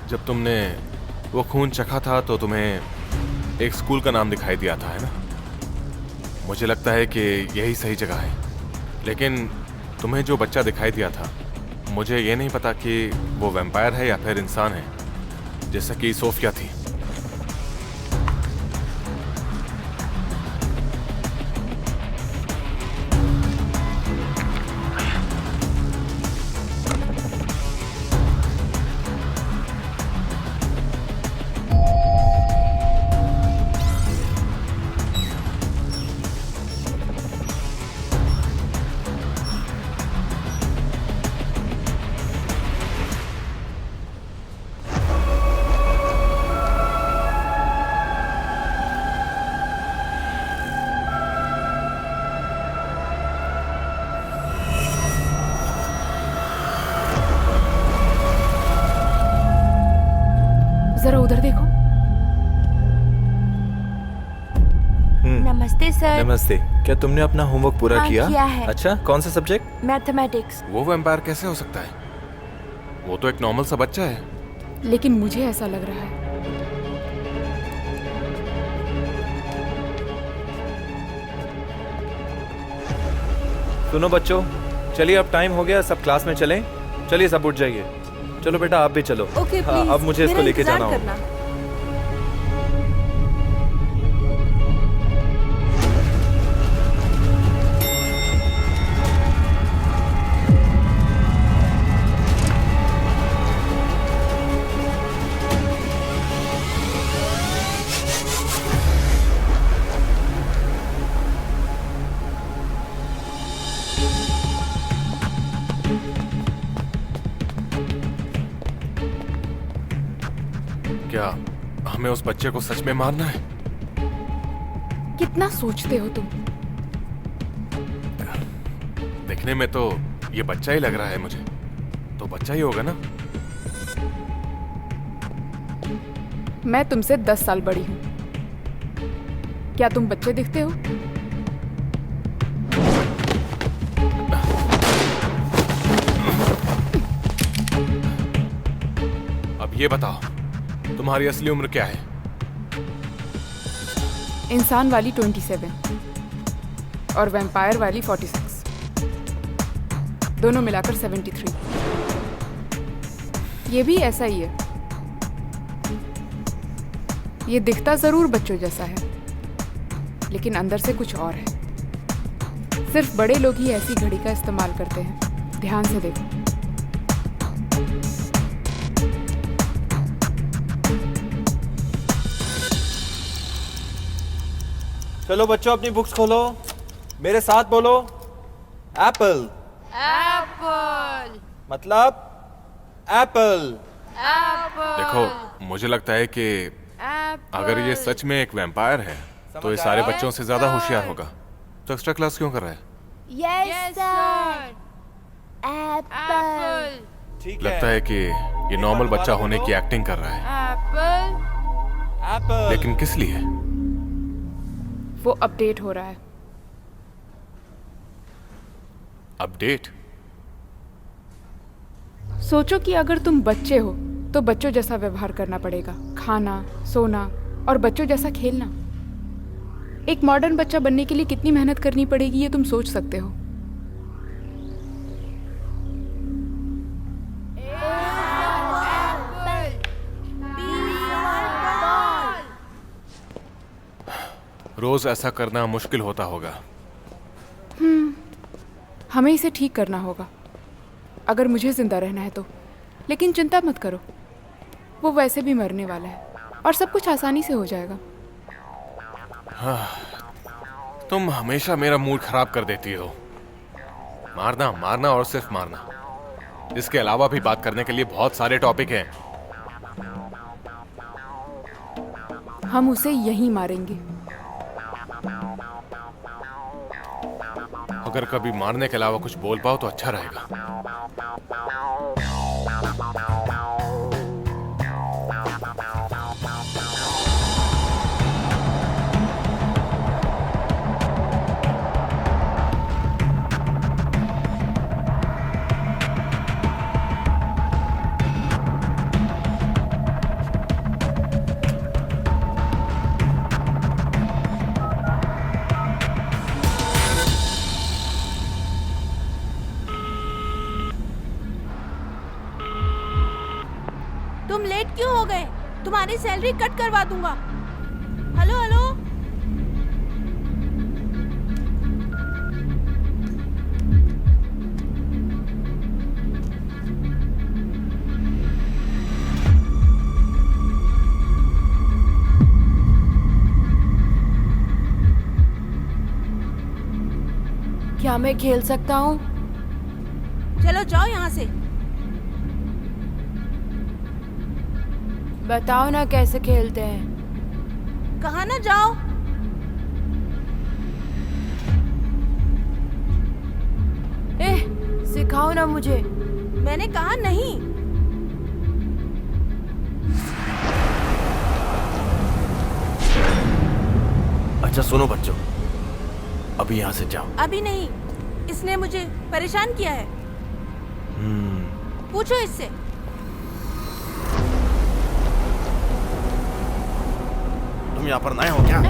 जब तुमने वो खून चखा था तो तुम्हें एक स्कूल का नाम दिखाई दिया था, है ना? मुझे लगता है कि यही सही जगह है। लेकिन तुम्हें जो बच्चा दिखाई दिया था, मुझे ये नहीं पता कि वो वैम्पायर है या फिर इंसान है, जैसा कि सोफिया थी। जरा उधर देखो। नमस्ते सर। नमस्ते। क्या तुमने अपना होमवर्क पूरा हाँ, किया है। अच्छा, कौन सा सब्जेक्ट? मैथमेटिक्स। वो वैम्पायर कैसे हो सकता है? वो तो एक नॉर्मल सा बच्चा है। लेकिन मुझे ऐसा लग रहा है। सुनो बच्चों, चलिए अब टाइम हो गया, सब क्लास में चलें। चलिए सब उठ जाइए। चलो बेटा आप भी चलो। ओके, हाँ, अब मुझे इसको लेके जाना होगा। क्या हमें उस बच्चे को सच में मारना है? कितना सोचते हो तुम? देखने में तो ये बच्चा ही लग रहा है मुझे, तो बच्चा ही होगा ना? मैं तुमसे 10 साल बड़ी हूँ। क्या तुम बच्चे दिखते हो? अब ये बताओ, तुम्हारी असली उम्र क्या है? इंसान वाली 27 और वैम्पायर वाली 46, दोनों मिलाकर 73। ये भी ऐसा ही है। ये दिखता जरूर बच्चों जैसा है, लेकिन अंदर से कुछ और है। सिर्फ बड़े लोग ही ऐसी घड़ी का इस्तेमाल करते हैं। ध्यान से देखो। चलो बच्चों, अपनी बुक्स खोलो, मेरे साथ बोलो। एप्पल। एप्पल। मतलब एप्पल। देखो, मुझे लगता है कि अगर ये सच में एक वैम्पायर है तो ये सारे बच्चों से ज्यादा होशियार होगा। तो एक्स्ट्रा क्लास क्यों कर रहा है? Yes sir. एप्पल। लगता है कि ये नॉर्मल बच्चा होने की एक्टिंग कर रहा है। एप्पल। लेकिन किस लिए? वो अपडेट हो रहा है। अपडेट? सोचो कि अगर तुम बच्चे हो तो बच्चों जैसा व्यवहार करना पड़ेगा। खाना, सोना और बच्चों जैसा खेलना। एक मॉडर्न बच्चा बनने के लिए कितनी मेहनत करनी पड़ेगी, ये तुम सोच सकते हो। रोज ऐसा करना मुश्किल होता होगा। हमें इसे ठीक करना होगा, अगर मुझे जिंदा रहना है तो। लेकिन चिंता मत करो, वो वैसे भी मरने वाला है और सब कुछ आसानी से हो जाएगा। हाँ, तुम हमेशा मेरा मूड खराब कर देती हो। मारना मारना और सिर्फ मारना। इसके अलावा भी बात करने के लिए बहुत सारे टॉपिक हैं। हम उसे यहीं मारेंगे। अगर कभी मारने के अलावा कुछ बोल पाओ तो अच्छा रहेगा। तुम लेट क्यों हो गए? तुम्हारी सैलरी कट करवा दूंगा। Hello hello. क्या मैं खेल सकता हूँ? चलो जाओ यहाँ से। बताओ ना कैसे खेलते हैं। कहा ना जाओ। सिखाओ ना मुझे। मैंने कहा नहीं। अच्छा सुनो बच्चों, अभी यहाँ से जाओ। अभी नहीं, इसने मुझे परेशान किया है। पूछो इससे। तुम यहाँ पर नए हो क्या?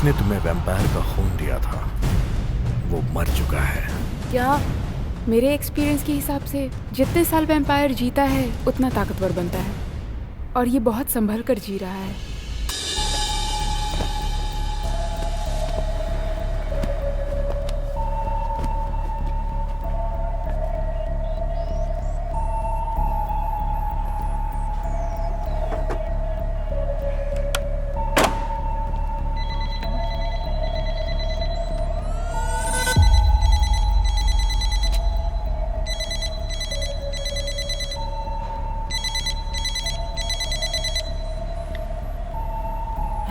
जिसने तुम्हें वैम्पायर का खून दिया था वो मर चुका है। क्या? मेरे एक्सपीरियंस के हिसाब से जितने साल वैम्पायर जीता है उतना ताकतवर बनता है, और ये बहुत संभल कर जी रहा है।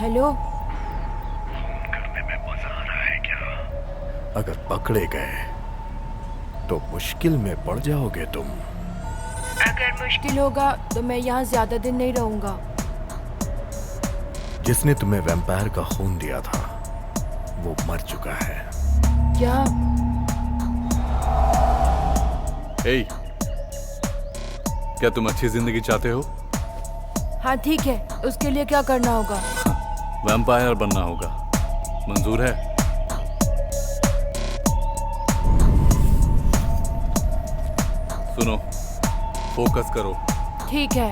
हेलो, करने में मजा आ रहा है क्या? अगर पकड़े गए तो मुश्किल में पड़ जाओगे तुम। अगर मुश्किल होगा तो मैं यहाँ ज्यादा दिन नहीं रहूंगा। जिसने तुम्हें वैम्पायर का खून दिया था वो मर चुका है। क्या? हे, क्या तुम अच्छी जिंदगी चाहते हो? हाँ ठीक है, उसके लिए क्या करना होगा? वैम्पायर बनना होगा। मंजूर है? सुनो, फोकस करो। ठीक है।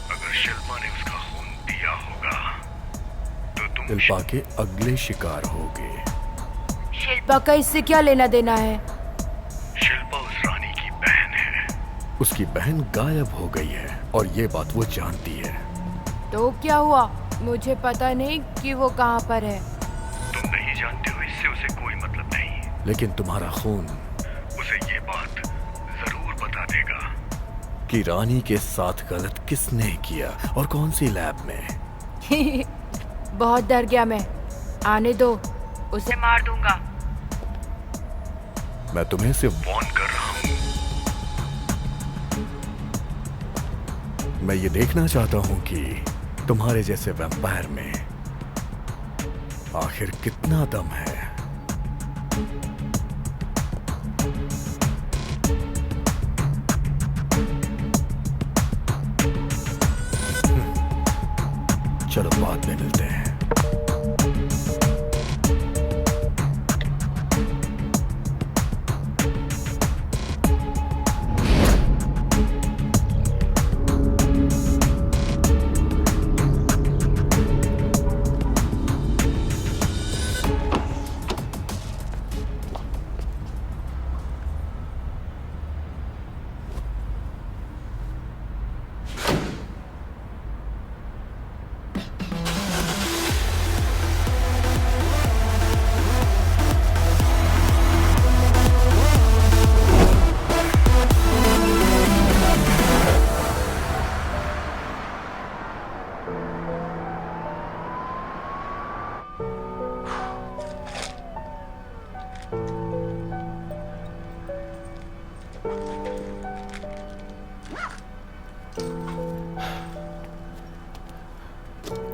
अगर शिल्पा ने उसका खून दिया होगा तो तुम शिल्पा के अगले शिकार होगे। शिल्पा का इससे क्या लेना देना है? शिल्पा उस रानी की बहन है। उसकी बहन गायब हो गई है और ये बात वो जानती है। तो क्या हुआ? मुझे पता नहीं कि वो कहाँ पर है। तुम नहीं जानते हो, इससे उसे कोई मतलब नहीं। लेकिन तुम्हारा खून उसे ये बात जरूर बता देगा कि रानी के साथ गलत किसने किया और कौन सी लैब में। बहुत डर गया मैं। आने दो, उसे मार दूंगा। मैं तुम्हें सिर्फ वार्न कर रहा हूँ। मैं ये देखना चाहता हूँ कि तुम्हारे जैसे वैम्पायर में आखिर कितना दम है। चलो बाद में मिलते हैं।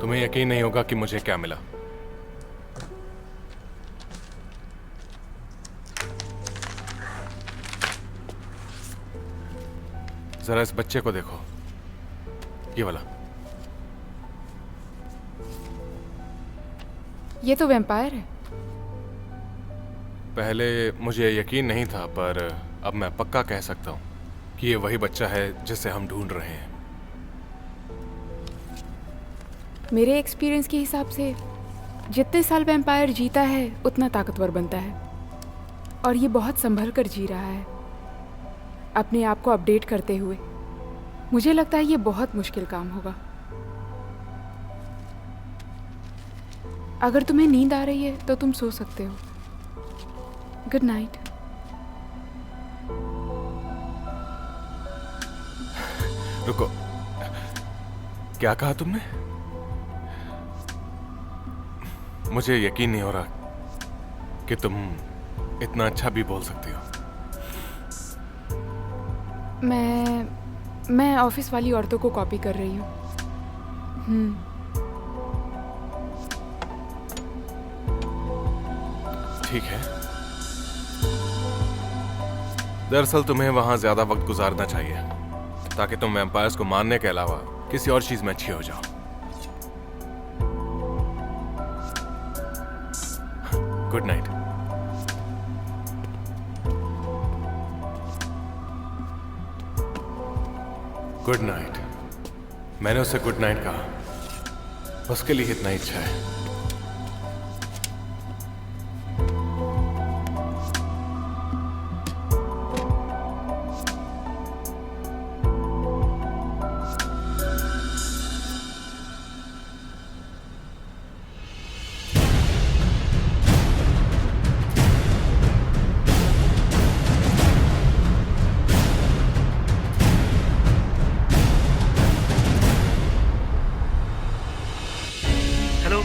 तुम्हें यकीन नहीं होगा कि मुझे क्या मिला। जरा इस बच्चे को देखो, ये वाला। ये तो वैम्पायर है। पहले मुझे यकीन नहीं था, पर अब मैं पक्का कह सकता हूँ कि ये वही बच्चा है जिसे हम ढूंढ रहे हैं। मेरे एक्सपीरियंस के हिसाब से जितने साल वैम्पायर जीता है उतना ताकतवर बनता है, और ये बहुत संभल कर जी रहा है, अपने आप को अपडेट करते हुए। मुझे लगता है ये बहुत मुश्किल काम होगा। अगर तुम्हें नींद आ रही है तो तुम सो सकते हो। Good night. रुको, क्या कहा तुमने? मुझे यकीन नहीं हो रहा कि तुम इतना अच्छा भी बोल सकती हो। मैं ऑफिस वाली औरतों को कॉपी कर रही हूँ। ठीक है। दरअसल तुम्हें वहां ज्यादा वक्त गुजारना चाहिए। ताकि तुम वैम्पायर्स को मारने के अलावा किसी और चीज में अच्छी हो जाओ। Good night. Good night. मैंने उससे गुड नाइट कहा, उसके लिए इतना ही अच्छा है।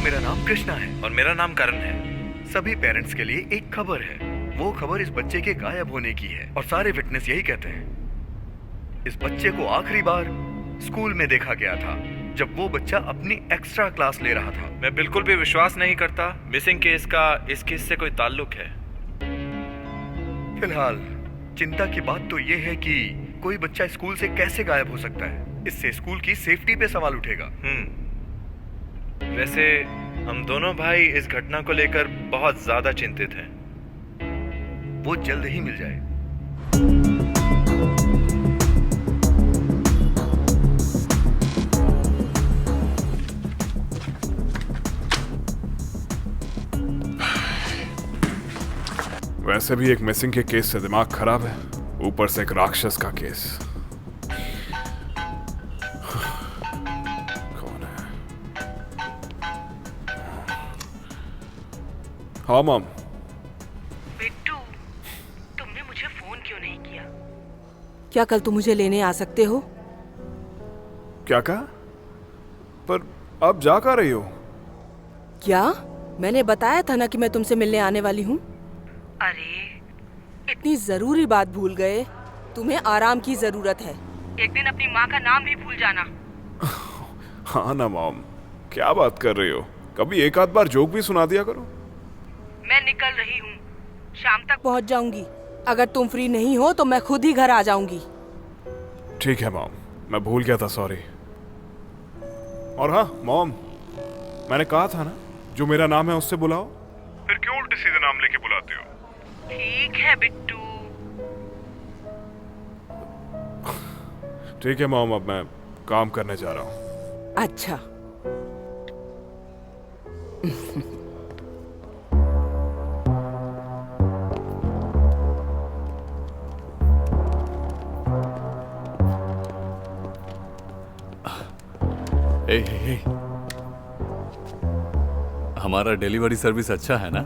मेरा नाम कृष्णा है और मेरा नाम करण है। सभी पेरेंट्स के लिए एक खबर है। वो खबर इस बच्चे के गायब होने की है और सारे विटनेस यही कहते हैं। इस बच्चे को आखिरी बार स्कूल में देखा गया था जब वो बच्चा अपनी एक्स्ट्रा क्लास ले रहा था। मैं बिल्कुल भी विश्वास नहीं करता मिसिंग केस का इस केस से कोई ताल्लुक है। फिलहाल चिंता की बात तो ये है कि कोई बच्चा स्कूल से कैसे गायब हो सकता है। इससे स्कूल की सेफ्टी पे सवाल उठेगा। वैसे हम दोनों भाई इस घटना को लेकर बहुत ज्यादा चिंतित हैं। वो जल्द ही मिल जाए। वैसे भी एक मिसिंग के केस से दिमाग खराब है, ऊपर से एक राक्षस का केस। हाँ मॉम। बिट्टू, तुमने मुझे फोन क्यों नहीं किया? क्या कल तुम मुझे लेने आ सकते हो? क्या कहा? पर आप जा कहाँ रही हो? क्या? मैंने बताया था ना कि मैं तुमसे मिलने आने वाली हूँ। अरे, इतनी जरूरी बात भूल गए। तुम्हें आराम की जरूरत है। एक दिन अपनी माँ का नाम भी भूल जाना। हाँ ना मॉम, क्या बात कर रही हो? कभी एक आध बार जोक भी सुना दिया करो। मैं निकल रही हूँ, शाम तक पहुँच जाऊंगी। अगर तुम फ्री नहीं हो तो मैं खुद ही घर आ जाऊंगी। ठीक है मॉम, मैं भूल गया था, सॉरी। और हाँ मॉम, मैंने कहा था ना जो मेरा नाम है उससे बुलाओ। फिर क्यों उल्टे सीधे नाम लेके बुलाते हो? ठीक है बिट्टू। ठीक है मॉम, अब मैं काम करने जा रहा हूँ। अच्छा। हे, हमारा डिलीवरी सर्विस अच्छा है ना?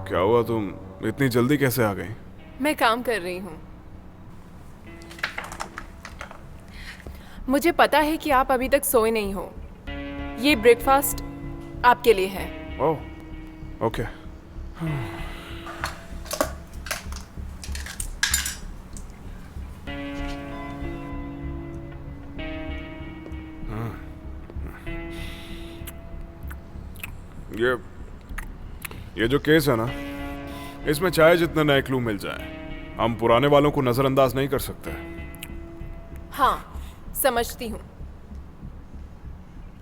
क्या हुआ, तुम इतनी जल्दी कैसे आ गई? मैं काम कर रही हूँ। मुझे पता है कि आप अभी तक सोए नहीं हो। ये ब्रेकफास्ट आपके लिए है। ओह, ओके। ये जो केस है ना, इसमें चाहे जितने नए क्लू मिल जाए, हम पुराने वालों को नजरअंदाज नहीं कर सकते। हाँ, समझती हूँ।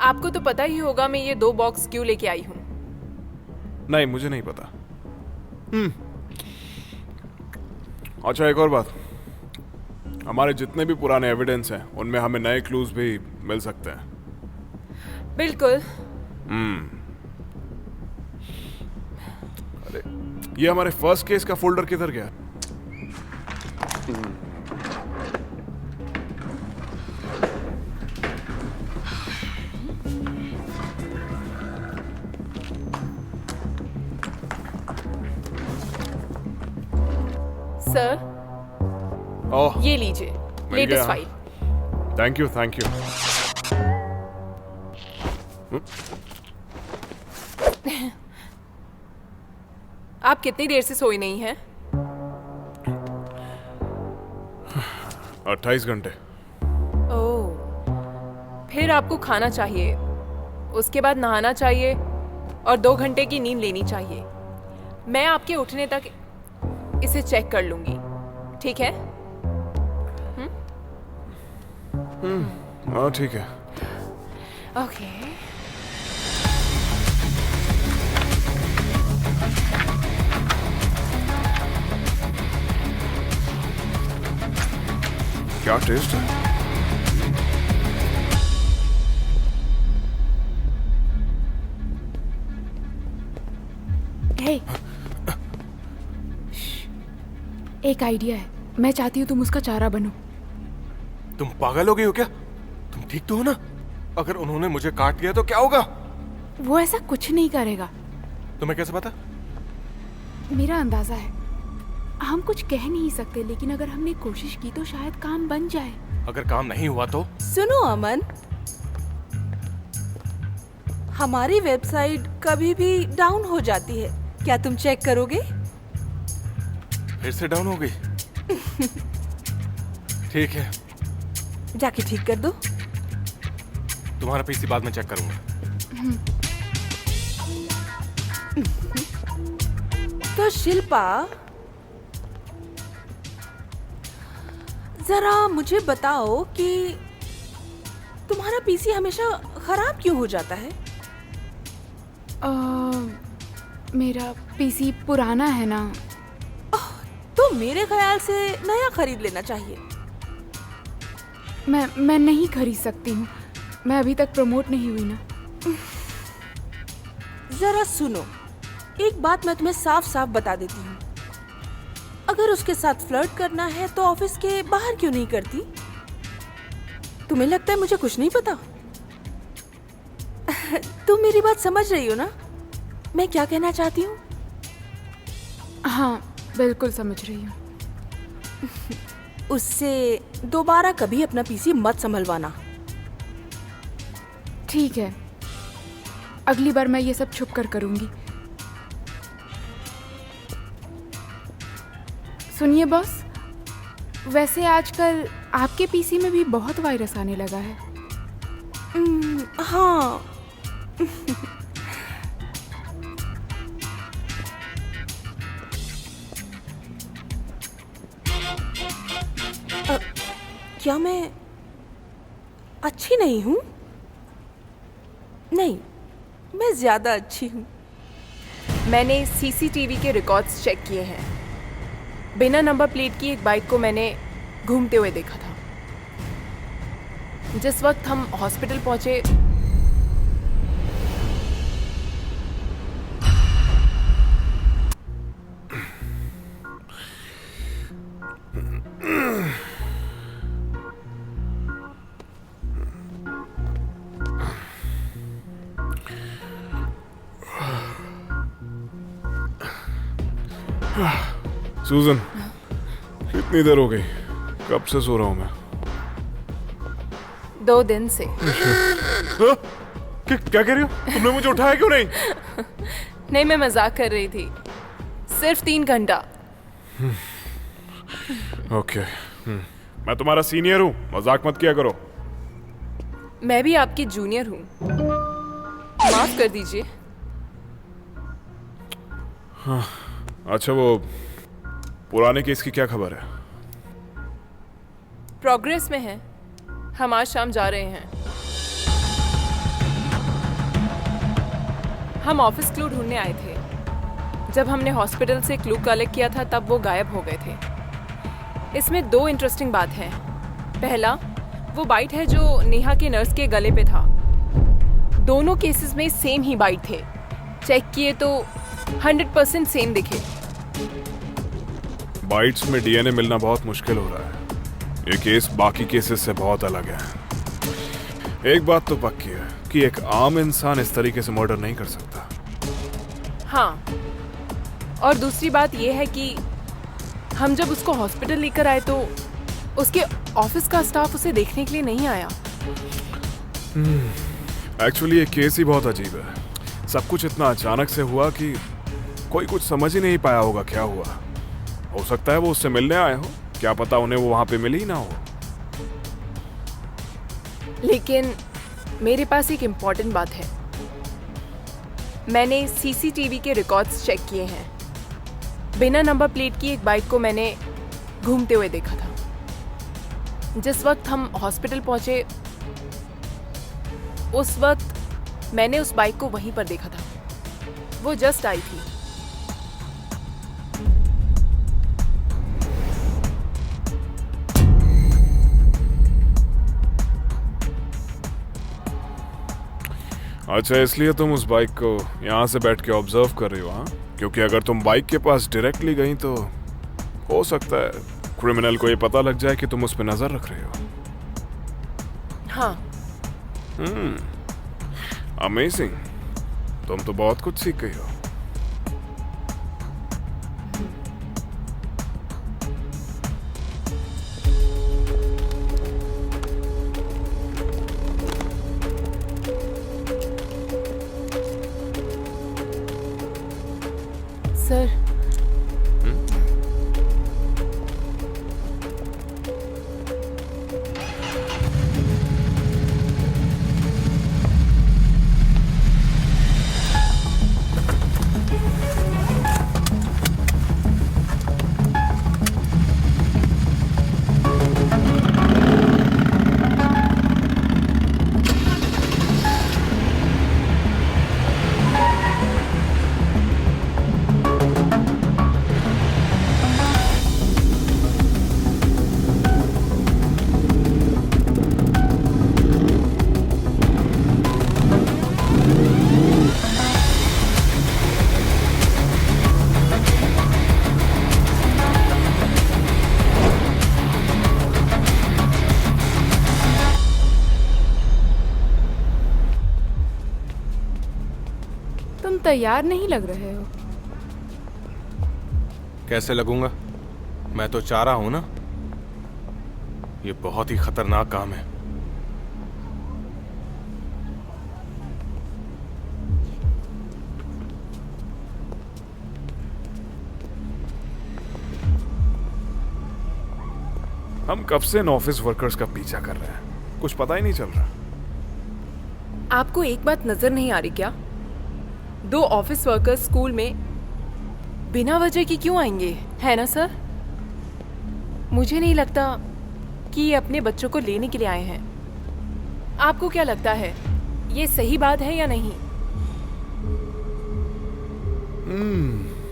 आपको तो पता ही होगा मैं ये 2 बॉक्स क्यों लेके आई हूँ। नहीं, मुझे नहीं पता। अच्छा, एक और बात, हमारे जितने भी पुराने एविडेंस हैं उनमें हमें नए क्लूज भी मिल सकते हैं। बिल्कुल। अरे, ये हमारे फर्स्ट केस का फोल्डर किधर गया? सर, ओह, ये लीजिए latest file. Thank you, thank you. आप कितनी देर से सोए नहीं हैं? 28 घंटे। ओह, फिर आपको खाना चाहिए। उसके बाद नहाना चाहिए और 2 घंटे की नींद लेनी चाहिए। मैं आपके उठने तक इसे चेक कर लूंगी, ठीक है? हाँ ठीक है। ओके। क्या टेस्ट है? हे, एक आइडिया है। मैं चाहती हूँ तुम उसका चारा बनो। तुम पागल हो गई हो क्या? तुम ठीक तो हो ना? अगर उन्होंने मुझे काट लिया तो क्या होगा? वो ऐसा कुछ नहीं करेगा। तुम्हें कैसे पता? मेरा अंदाजा है। हम कुछ कह नहीं सकते, लेकिन अगर हमने कोशिश की तो शायद काम बन जाए। अगर काम नहीं हुआ तो? सुनो अमन, हमारी वेबसाइट कभी भी डाउन हो जाती है। क्या तुम चेक करोगे? फिर से डाउन हो गई? ठीक है, जाके ठीक कर दो। तुम्हारा पीसी बाद में चेक करूंगा। तो शिल्पा, जरा मुझे बताओ कि तुम्हारा पीसी हमेशा खराब क्यों हो जाता है? मेरा पीसी पुराना है ना। तो मेरे ख्याल से नया खरीद लेना चाहिए। मैं नहीं खरीद सकती हूँ। मैं अभी तक प्रमोट नहीं हुई ना। जरा सुनो, एक बात मैं तुम्हें साफ साफ बता देती हूँ। अगर उसके साथ फ्लर्ट करना है तो ऑफिस के बाहर क्यों नहीं करती? तुम्हें लगता है मुझे कुछ नहीं पता? तुम मेरी बात समझ रही हो ना? मैं क्या कहना चाहती हूँ? हाँ, बिल्कुल समझ रही हूँ। उससे दोबारा कभी अपना पीसी मत संभलवाना। ठीक है, अगली बार मैं ये सब छुप कर करूंगी। सुनिए बॉस, वैसे आजकल आपके पीसी में भी बहुत वायरस आने लगा है। हाँ। क्या मैं अच्छी नहीं हूँ? नहीं, मैं ज्यादा अच्छी हूँ। मैंने सीसीटीवी के रिकॉर्ड्स चेक किए हैं। बिना नंबर प्लेट की एक बाइक को मैंने घूमते हुए देखा था। जिस वक्त हम हॉस्पिटल पहुंचे, सूजन, कितनी देर हो गई? कब से सो रहा हूँ मैं? 2 दिन से। क्या कह रही हो? तुमने मुझे उठाया क्यों नहीं? नहीं, मैं मजाक कर रही थी। सिर्फ 3 घंटा। ओके, मैं तुम्हारा सीनियर हूँ, मजाक मत किया करो। मैं भी आपकी जूनियर हूँ, माफ कर दीजिए। हाँ, अच्छा वो पुराने केस की क्या खबर है? प्रोग्रेस में है। हम आज शाम जा रहे हैं। हम ऑफिस क्लू ढूंढने आए थे। जब हमने हॉस्पिटल से क्लू कलेक्ट किया था तब वो गायब हो गए थे। इसमें 2 इंटरेस्टिंग बात है। पहला, वो बाइट है जो नेहा के नर्स के गले पे था। दोनों केसेस में सेम ही बाइट थे। चेक किए तो 100% सेम दिखे। बाइट्स में डीएनए मिलना बहुत मुश्किल हो रहा है। ये केस बाकी केसेस से बहुत अलग है। एक बात तो पक्की है कि एक आम इंसान इस तरीके से मर्डर नहीं कर सकता। हाँ, और दूसरी बात ये है कि हम जब उसको हॉस्पिटल लेकर आए तो उसके ऑफिस का स्टाफ उसे देखने के लिए नहीं आया। एक्चुअली ये केस ही बहुत अजीब है। सब कुछ इतना अचानक से हुआ कि कोई कुछ समझ ही नहीं पाया होगा क्या हुआ। हो सकता है वो उससे मिलने आए हो, क्या पता उन्हें वो वहां पे मिली ही ना हो। लेकिन मेरे पास एक इम्पॉर्टेंट बात है। मैंने सीसीटीवी के रिकॉर्ड्स चेक किए हैं। बिना नंबर प्लेट की एक बाइक को मैंने घूमते हुए देखा था। जिस वक्त हम हॉस्पिटल पहुंचे उस वक्त मैंने उस बाइक को वहीं पर देखा था। वो जस्ट आई थी। अच्छा, इसलिए तुम उस बाइक को यहाँ से बैठ के ऑब्जर्व कर रही हो? हाँ, क्योंकि अगर तुम बाइक के पास डायरेक्टली गई तो हो सकता है क्रिमिनल को ये पता लग जाए कि तुम उस पर नजर रख रहे हो। हाँ। अमेजिंग, तुम तो बहुत कुछ सीख गई हो। सर, तुम तैयार नहीं लग रहे हो। कैसे लगूंगा? मैं तो चाह रहा हूं ना। ये बहुत ही खतरनाक काम है। हम कब से इन ऑफिस वर्कर्स का पीछा कर रहे हैं, कुछ पता ही नहीं चल रहा। आपको एक बात नजर नहीं आ रही क्या? 2 ऑफिस वर्कर्स स्कूल में बिना वजह की क्यों आएंगे, है ना सर? मुझे नहीं लगता कि ये अपने बच्चों को लेने के लिए आए हैं। आपको क्या लगता है, ये सही बात है या नहीं?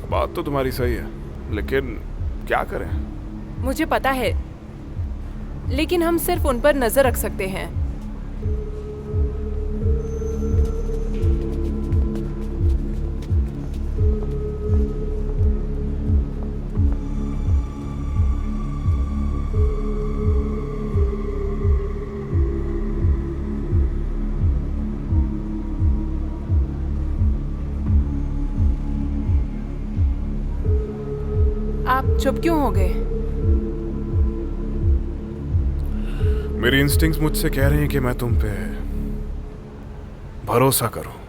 बात तो तुम्हारी सही है, लेकिन क्या करें? मुझे पता है, लेकिन हम सिर्फ उन पर नजर रख सकते हैं। आप चुप क्यों हो गए? मेरी इंस्टिंक्ट्स मुझसे कह रही हैं कि मैं तुम पे भरोसा करूं।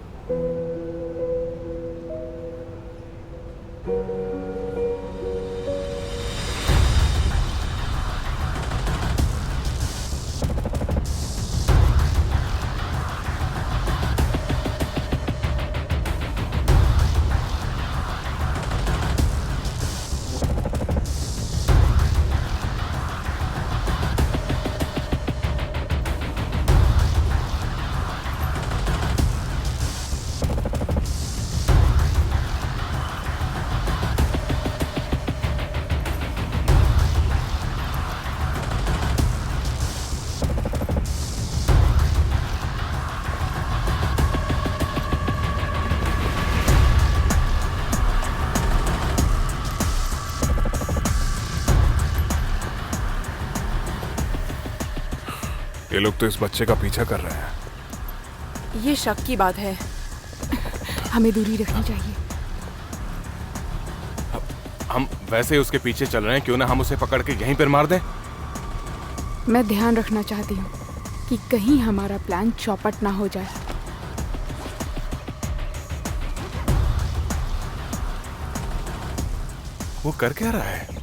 ये लोग तो इस बच्चे का पीछा कर रहे हैं। ये शक की बात है। हमें दूरी रखनी चाहिए। हम वैसे ही उसके पीछे चल रहे हैं, क्यों ना हम उसे पकड़ के यहीं पर मार दें? मैं ध्यान रखना चाहती हूँ कि कहीं हमारा प्लान चौपट ना हो जाए। वो कर क्या रहा है?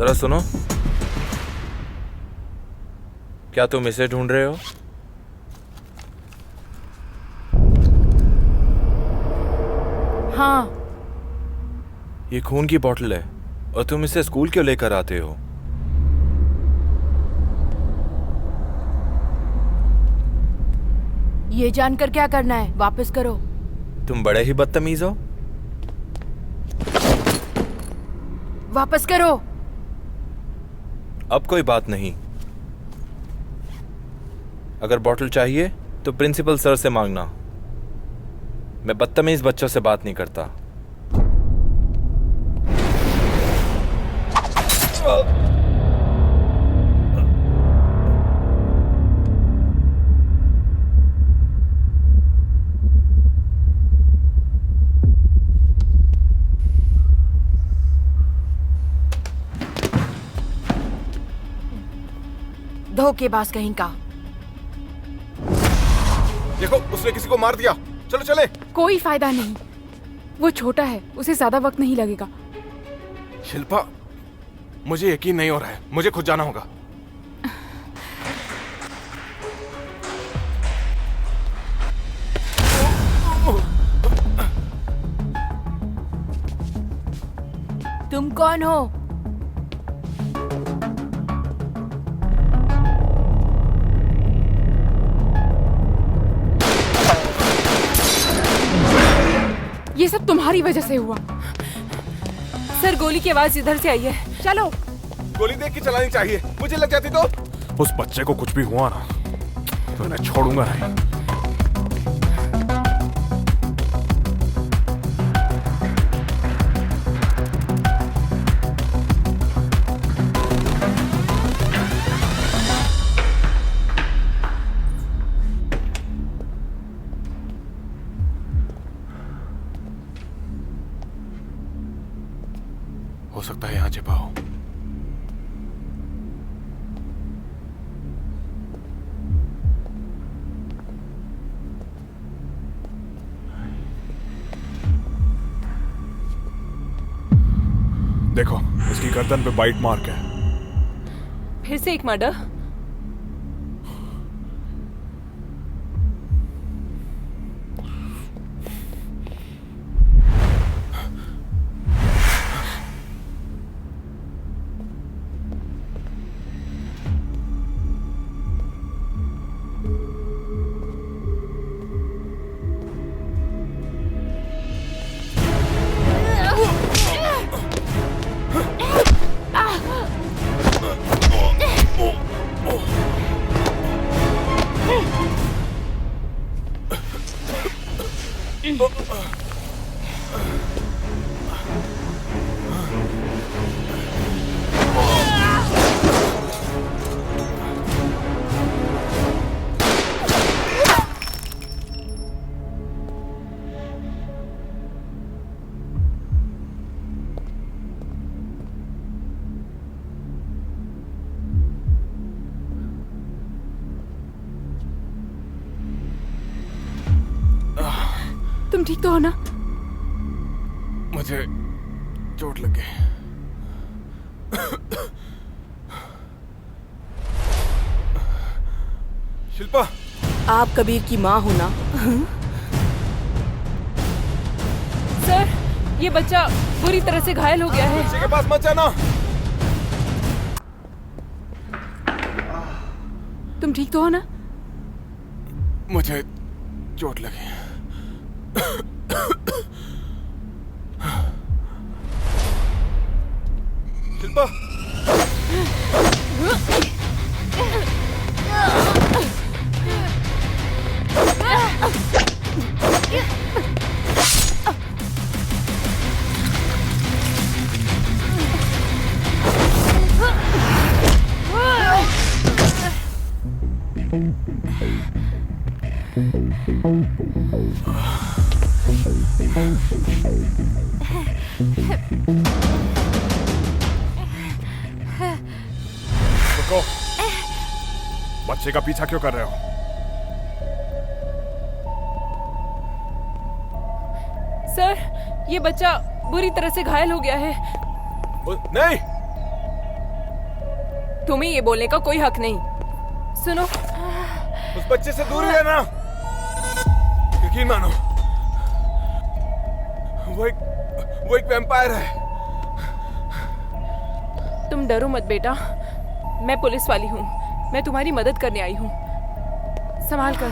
जरा सुनो, क्या तुम इसे ढूंढ रहे हो? हाँ। ये खून की बोतल है और तुम इसे स्कूल क्यों लेकर आते हो? ये जानकर क्या करना है? वापस करो। तुम बड़े ही बदतमीज हो। वापस करो। अब कोई बात नहीं। अगर बोतल चाहिए तो प्रिंसिपल सर से मांगना। मैं बदतमीज बच्चों से बात नहीं करता। धोखेबाज कहीं का। देखो, उसने किसी को मार दिया। चलो चले। कोई फायदा नहीं, वो छोटा है, उसे ज्यादा वक्त नहीं लगेगा। शिल्पा, मुझे यकीन नहीं हो रहा है, मुझे खुद जाना होगा। तुम कौन हो? ये सब तुम्हारी वजह से हुआ। सर, गोली की आवाज इधर से आई है। चलो। गोली देख के चलानी चाहिए, मुझे लग जाती तो। उस बच्चे को कुछ भी हुआ ना तो मैं छोड़ूंगा नहीं। हो सकता है यहाँ छिपा हो। देखो, इसकी गर्दन पे बाइट मार्क है। फिर से एक मर्डर। तुम ठीक तो हो ना? मुझे चोट लग गई। शिल्पा, आप कबीर की माँ हो ना? सर, ये बच्चा बुरी तरह से घायल हो गया है। बच्चे के पास मत जाना। तुम ठीक तो हो ना? मुझे चोट लगी। शिल्पा, रुको। बच्चे का पीछा क्यों कर रहे हो? सर, ये बच्चा बुरी तरह से घायल हो गया है। नहीं, तुम्हें ये बोलने का कोई हक नहीं। सुनो, उस बच्चे से दूर रहना। यकीन मानो, वो एक वैम्पायर है। तुम डरो मत बेटा, मैं पुलिस वाली हूँ, मैं तुम्हारी मदद करने आई हूँ। संभाल कर।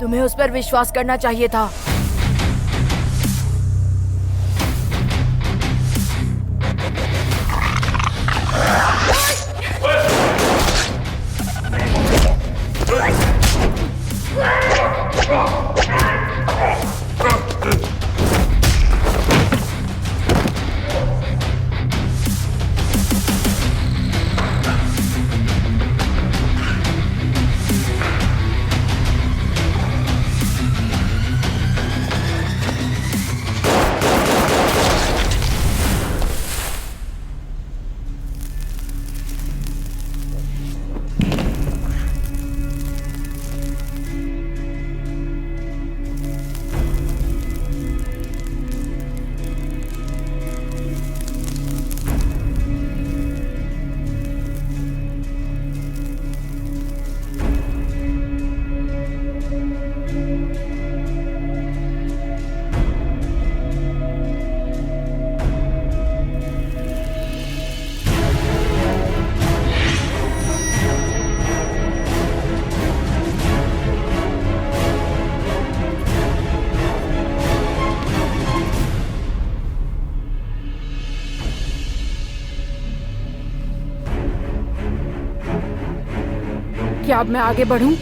तुम्हें उस पर विश्वास करना चाहिए था। क्या अब मैं आगे बढ़ूं?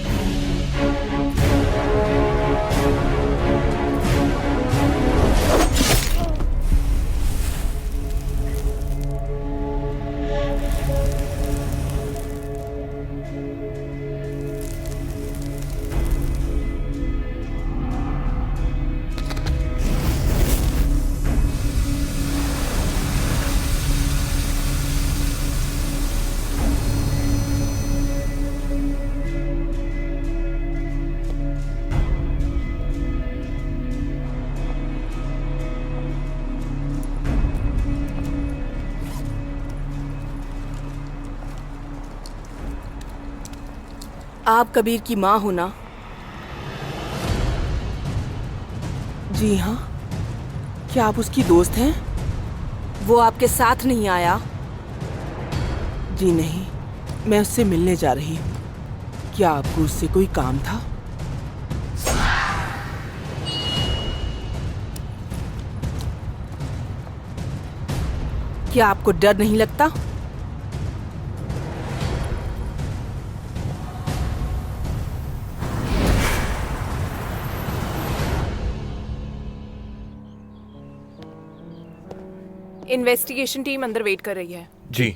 आप कबीर की माँ हो ना? जी हाँ। क्या आप उसकी दोस्त हैं? वो आपके साथ नहीं आया? जी नहीं, मैं उससे मिलने जा रही हूँ। क्या आपको उससे कोई काम था? क्या आपको डर नहीं लगता? इन्वेस्टिगेशन टीम अंदर वेट कर रही है। जी।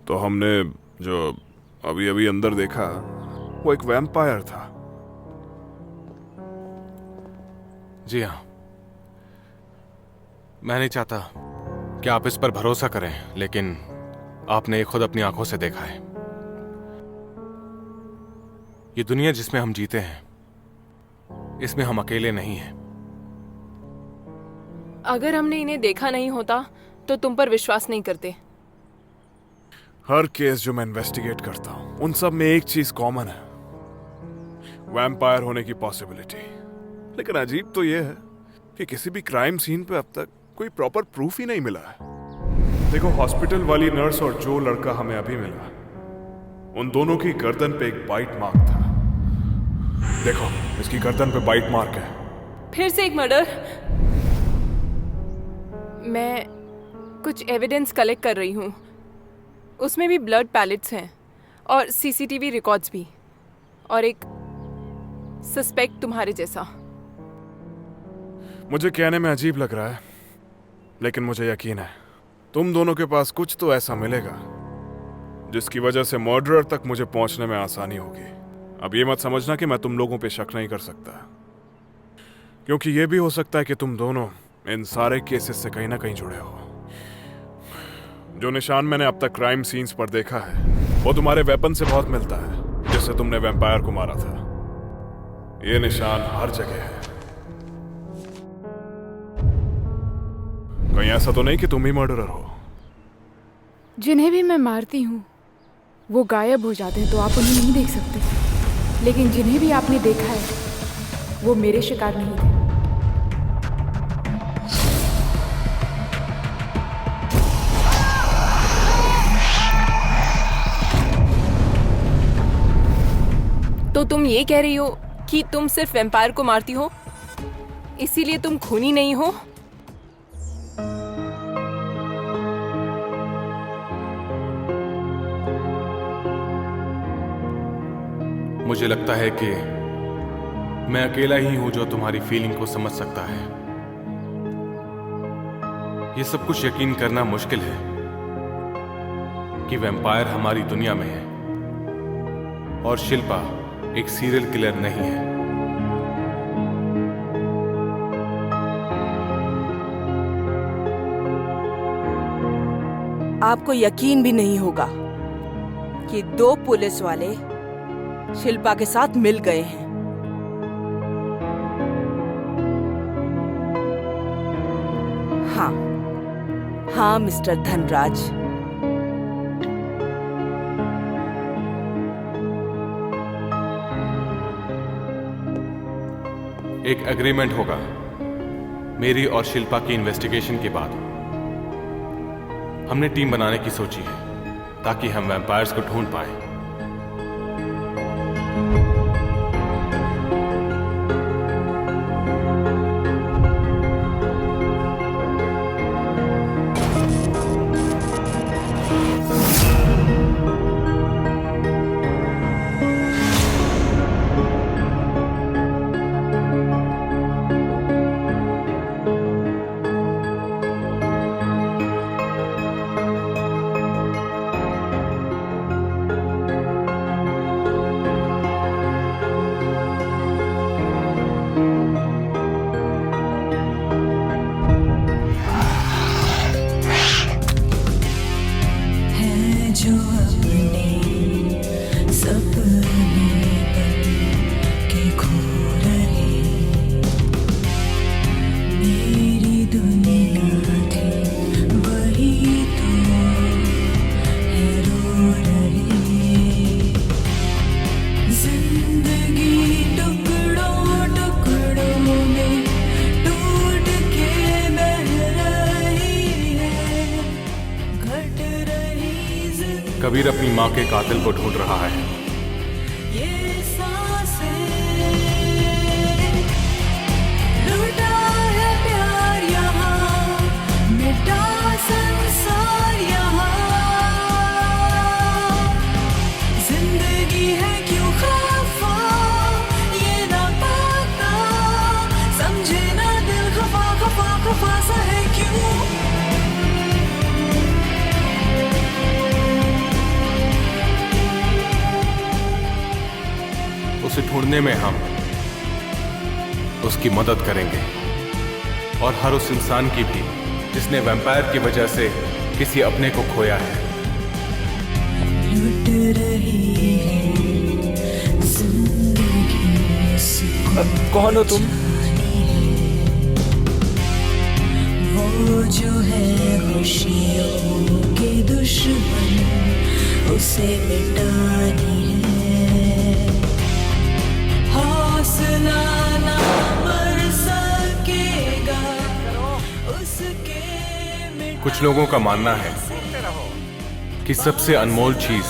तो हमने जो अभी अभी अंदर देखा वो एक वैम्पायर था। जी हाँ, मैं नहीं चाहता कि आप इस पर भरोसा करें, लेकिन आपने खुद अपनी आंखों से देखा है। ये दुनिया जिसमें हम जीते हैं, इसमें हम अकेले नहीं हैं। अगर हमने इन्हें देखा नहीं होता तो तुम पर विश्वास नहीं करते। हर केस जो मैं इन्वेस्टिगेट करता हूं, उन सब में एक चीज कॉमन है, वैम्पायर होने की पॉसिबिलिटी। लेकिन अजीब तो यह है कि किसी भी क्राइम सीन पे अब तक कोई प्रॉपर प्रूफ ही नहीं मिला है। देखो, हॉस्पिटल वाली नर्स और जो लड़का हमें अभी मिला, उन दोनों की गर्दन पे एक बाइट मार्क था। देखो, इसकी गर्दन पे बाइट मार्क है। फिर से एक मर्डर। मैं कुछ एविडेंस कलेक्ट कर रही हूँ, उसमें भी ब्लड पैलेट्स हैं और सीसीटीवी रिकॉर्ड्स भी, और एक सस्पेक्ट तुम्हारे जैसा। मुझे कहने में अजीब लग रहा है, लेकिन मुझे यकीन है तुम दोनों के पास कुछ तो ऐसा मिलेगा जिसकी वजह से मर्डरर तक मुझे पहुंचने में आसानी होगी। अब ये मत समझना कि मैं तुम लोगों पे शक नहीं कर सकता, क्योंकि ये भी हो सकता है कि तुम दोनों इन सारे केसेस से कहीं ना कहीं जुड़े हो। जो निशान मैंने अब तक क्राइम सीन्स पर देखा है वो तुम्हारे वेपन से बहुत मिलता है। जिससे तुमने वैम्पायर को मारा था। ये निशान हर जगह है। कहीं ऐसा तो नहीं कि तुम ही मर्डरर हो? जिन्हें भी मैं मारती हूँ वो गायब हो जाते हैं तो आप उन्हें नहीं देख सकते, लेकिन जिन्हें भी आपने देखा है वो मेरे शिकार नहीं थे। तो तुम ये कह रही हो कि तुम सिर्फ वैम्पायर को मारती हो, इसीलिए तुम खूनी नहीं हो? मुझे लगता है कि मैं अकेला ही हूं जो तुम्हारी फीलिंग को समझ सकता है। ये सब कुछ यकीन करना मुश्किल है कि वैम्पायर हमारी दुनिया में है और शिल्पा एक सीरियल किलर नहीं है। आपको यकीन भी नहीं होगा कि 2 पुलिस वाले शिल्पा के साथ मिल गए हैं। हाँ मिस्टर धनराज, एक एग्रीमेंट होगा मेरी और शिल्पा की इन्वेस्टिगेशन के बाद। हमने टीम बनाने की सोची है ताकि हम वैम्पायर्स को ढूंढ पाए। कबीर अपनी मां के कातिल को ढूंढ रहा है। उसे ढूंढने में हम उसकी मदद करेंगे और हर उस इंसान की भी जिसने वैम्पायर की वजह से किसी अपने को खोया है। कौन हो तुम? वो जो है खुशियों के दुश्मन, उसे मिटानी है। हौसला ना मर सकेगा उसके। कुछ लोगों का मानना है कि सबसे अनमोल चीज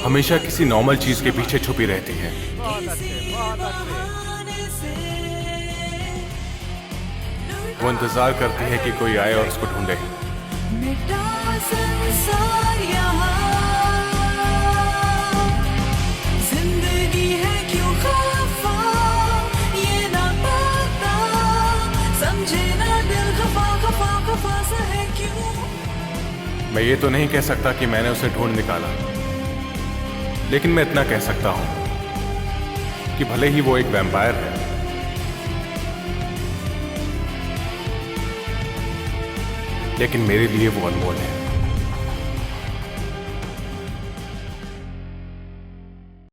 हमेशा किसी नॉर्मल चीज के पीछे छुपी रहती है। वो इंतजार करती है कि कोई आए और उसको ढूंढे। जिंदगी है क्यों खफा, ये ना पता, समझे ना दिल खफा खफा खफा सा है क्यों। मैं ये तो नहीं कह सकता कि मैंने उसे ढूंढ निकाला, लेकिन मैं इतना कह सकता हूं कि भले ही वो एक वैम्पायर है, लेकिन मेरे लिए वो अनमोल है।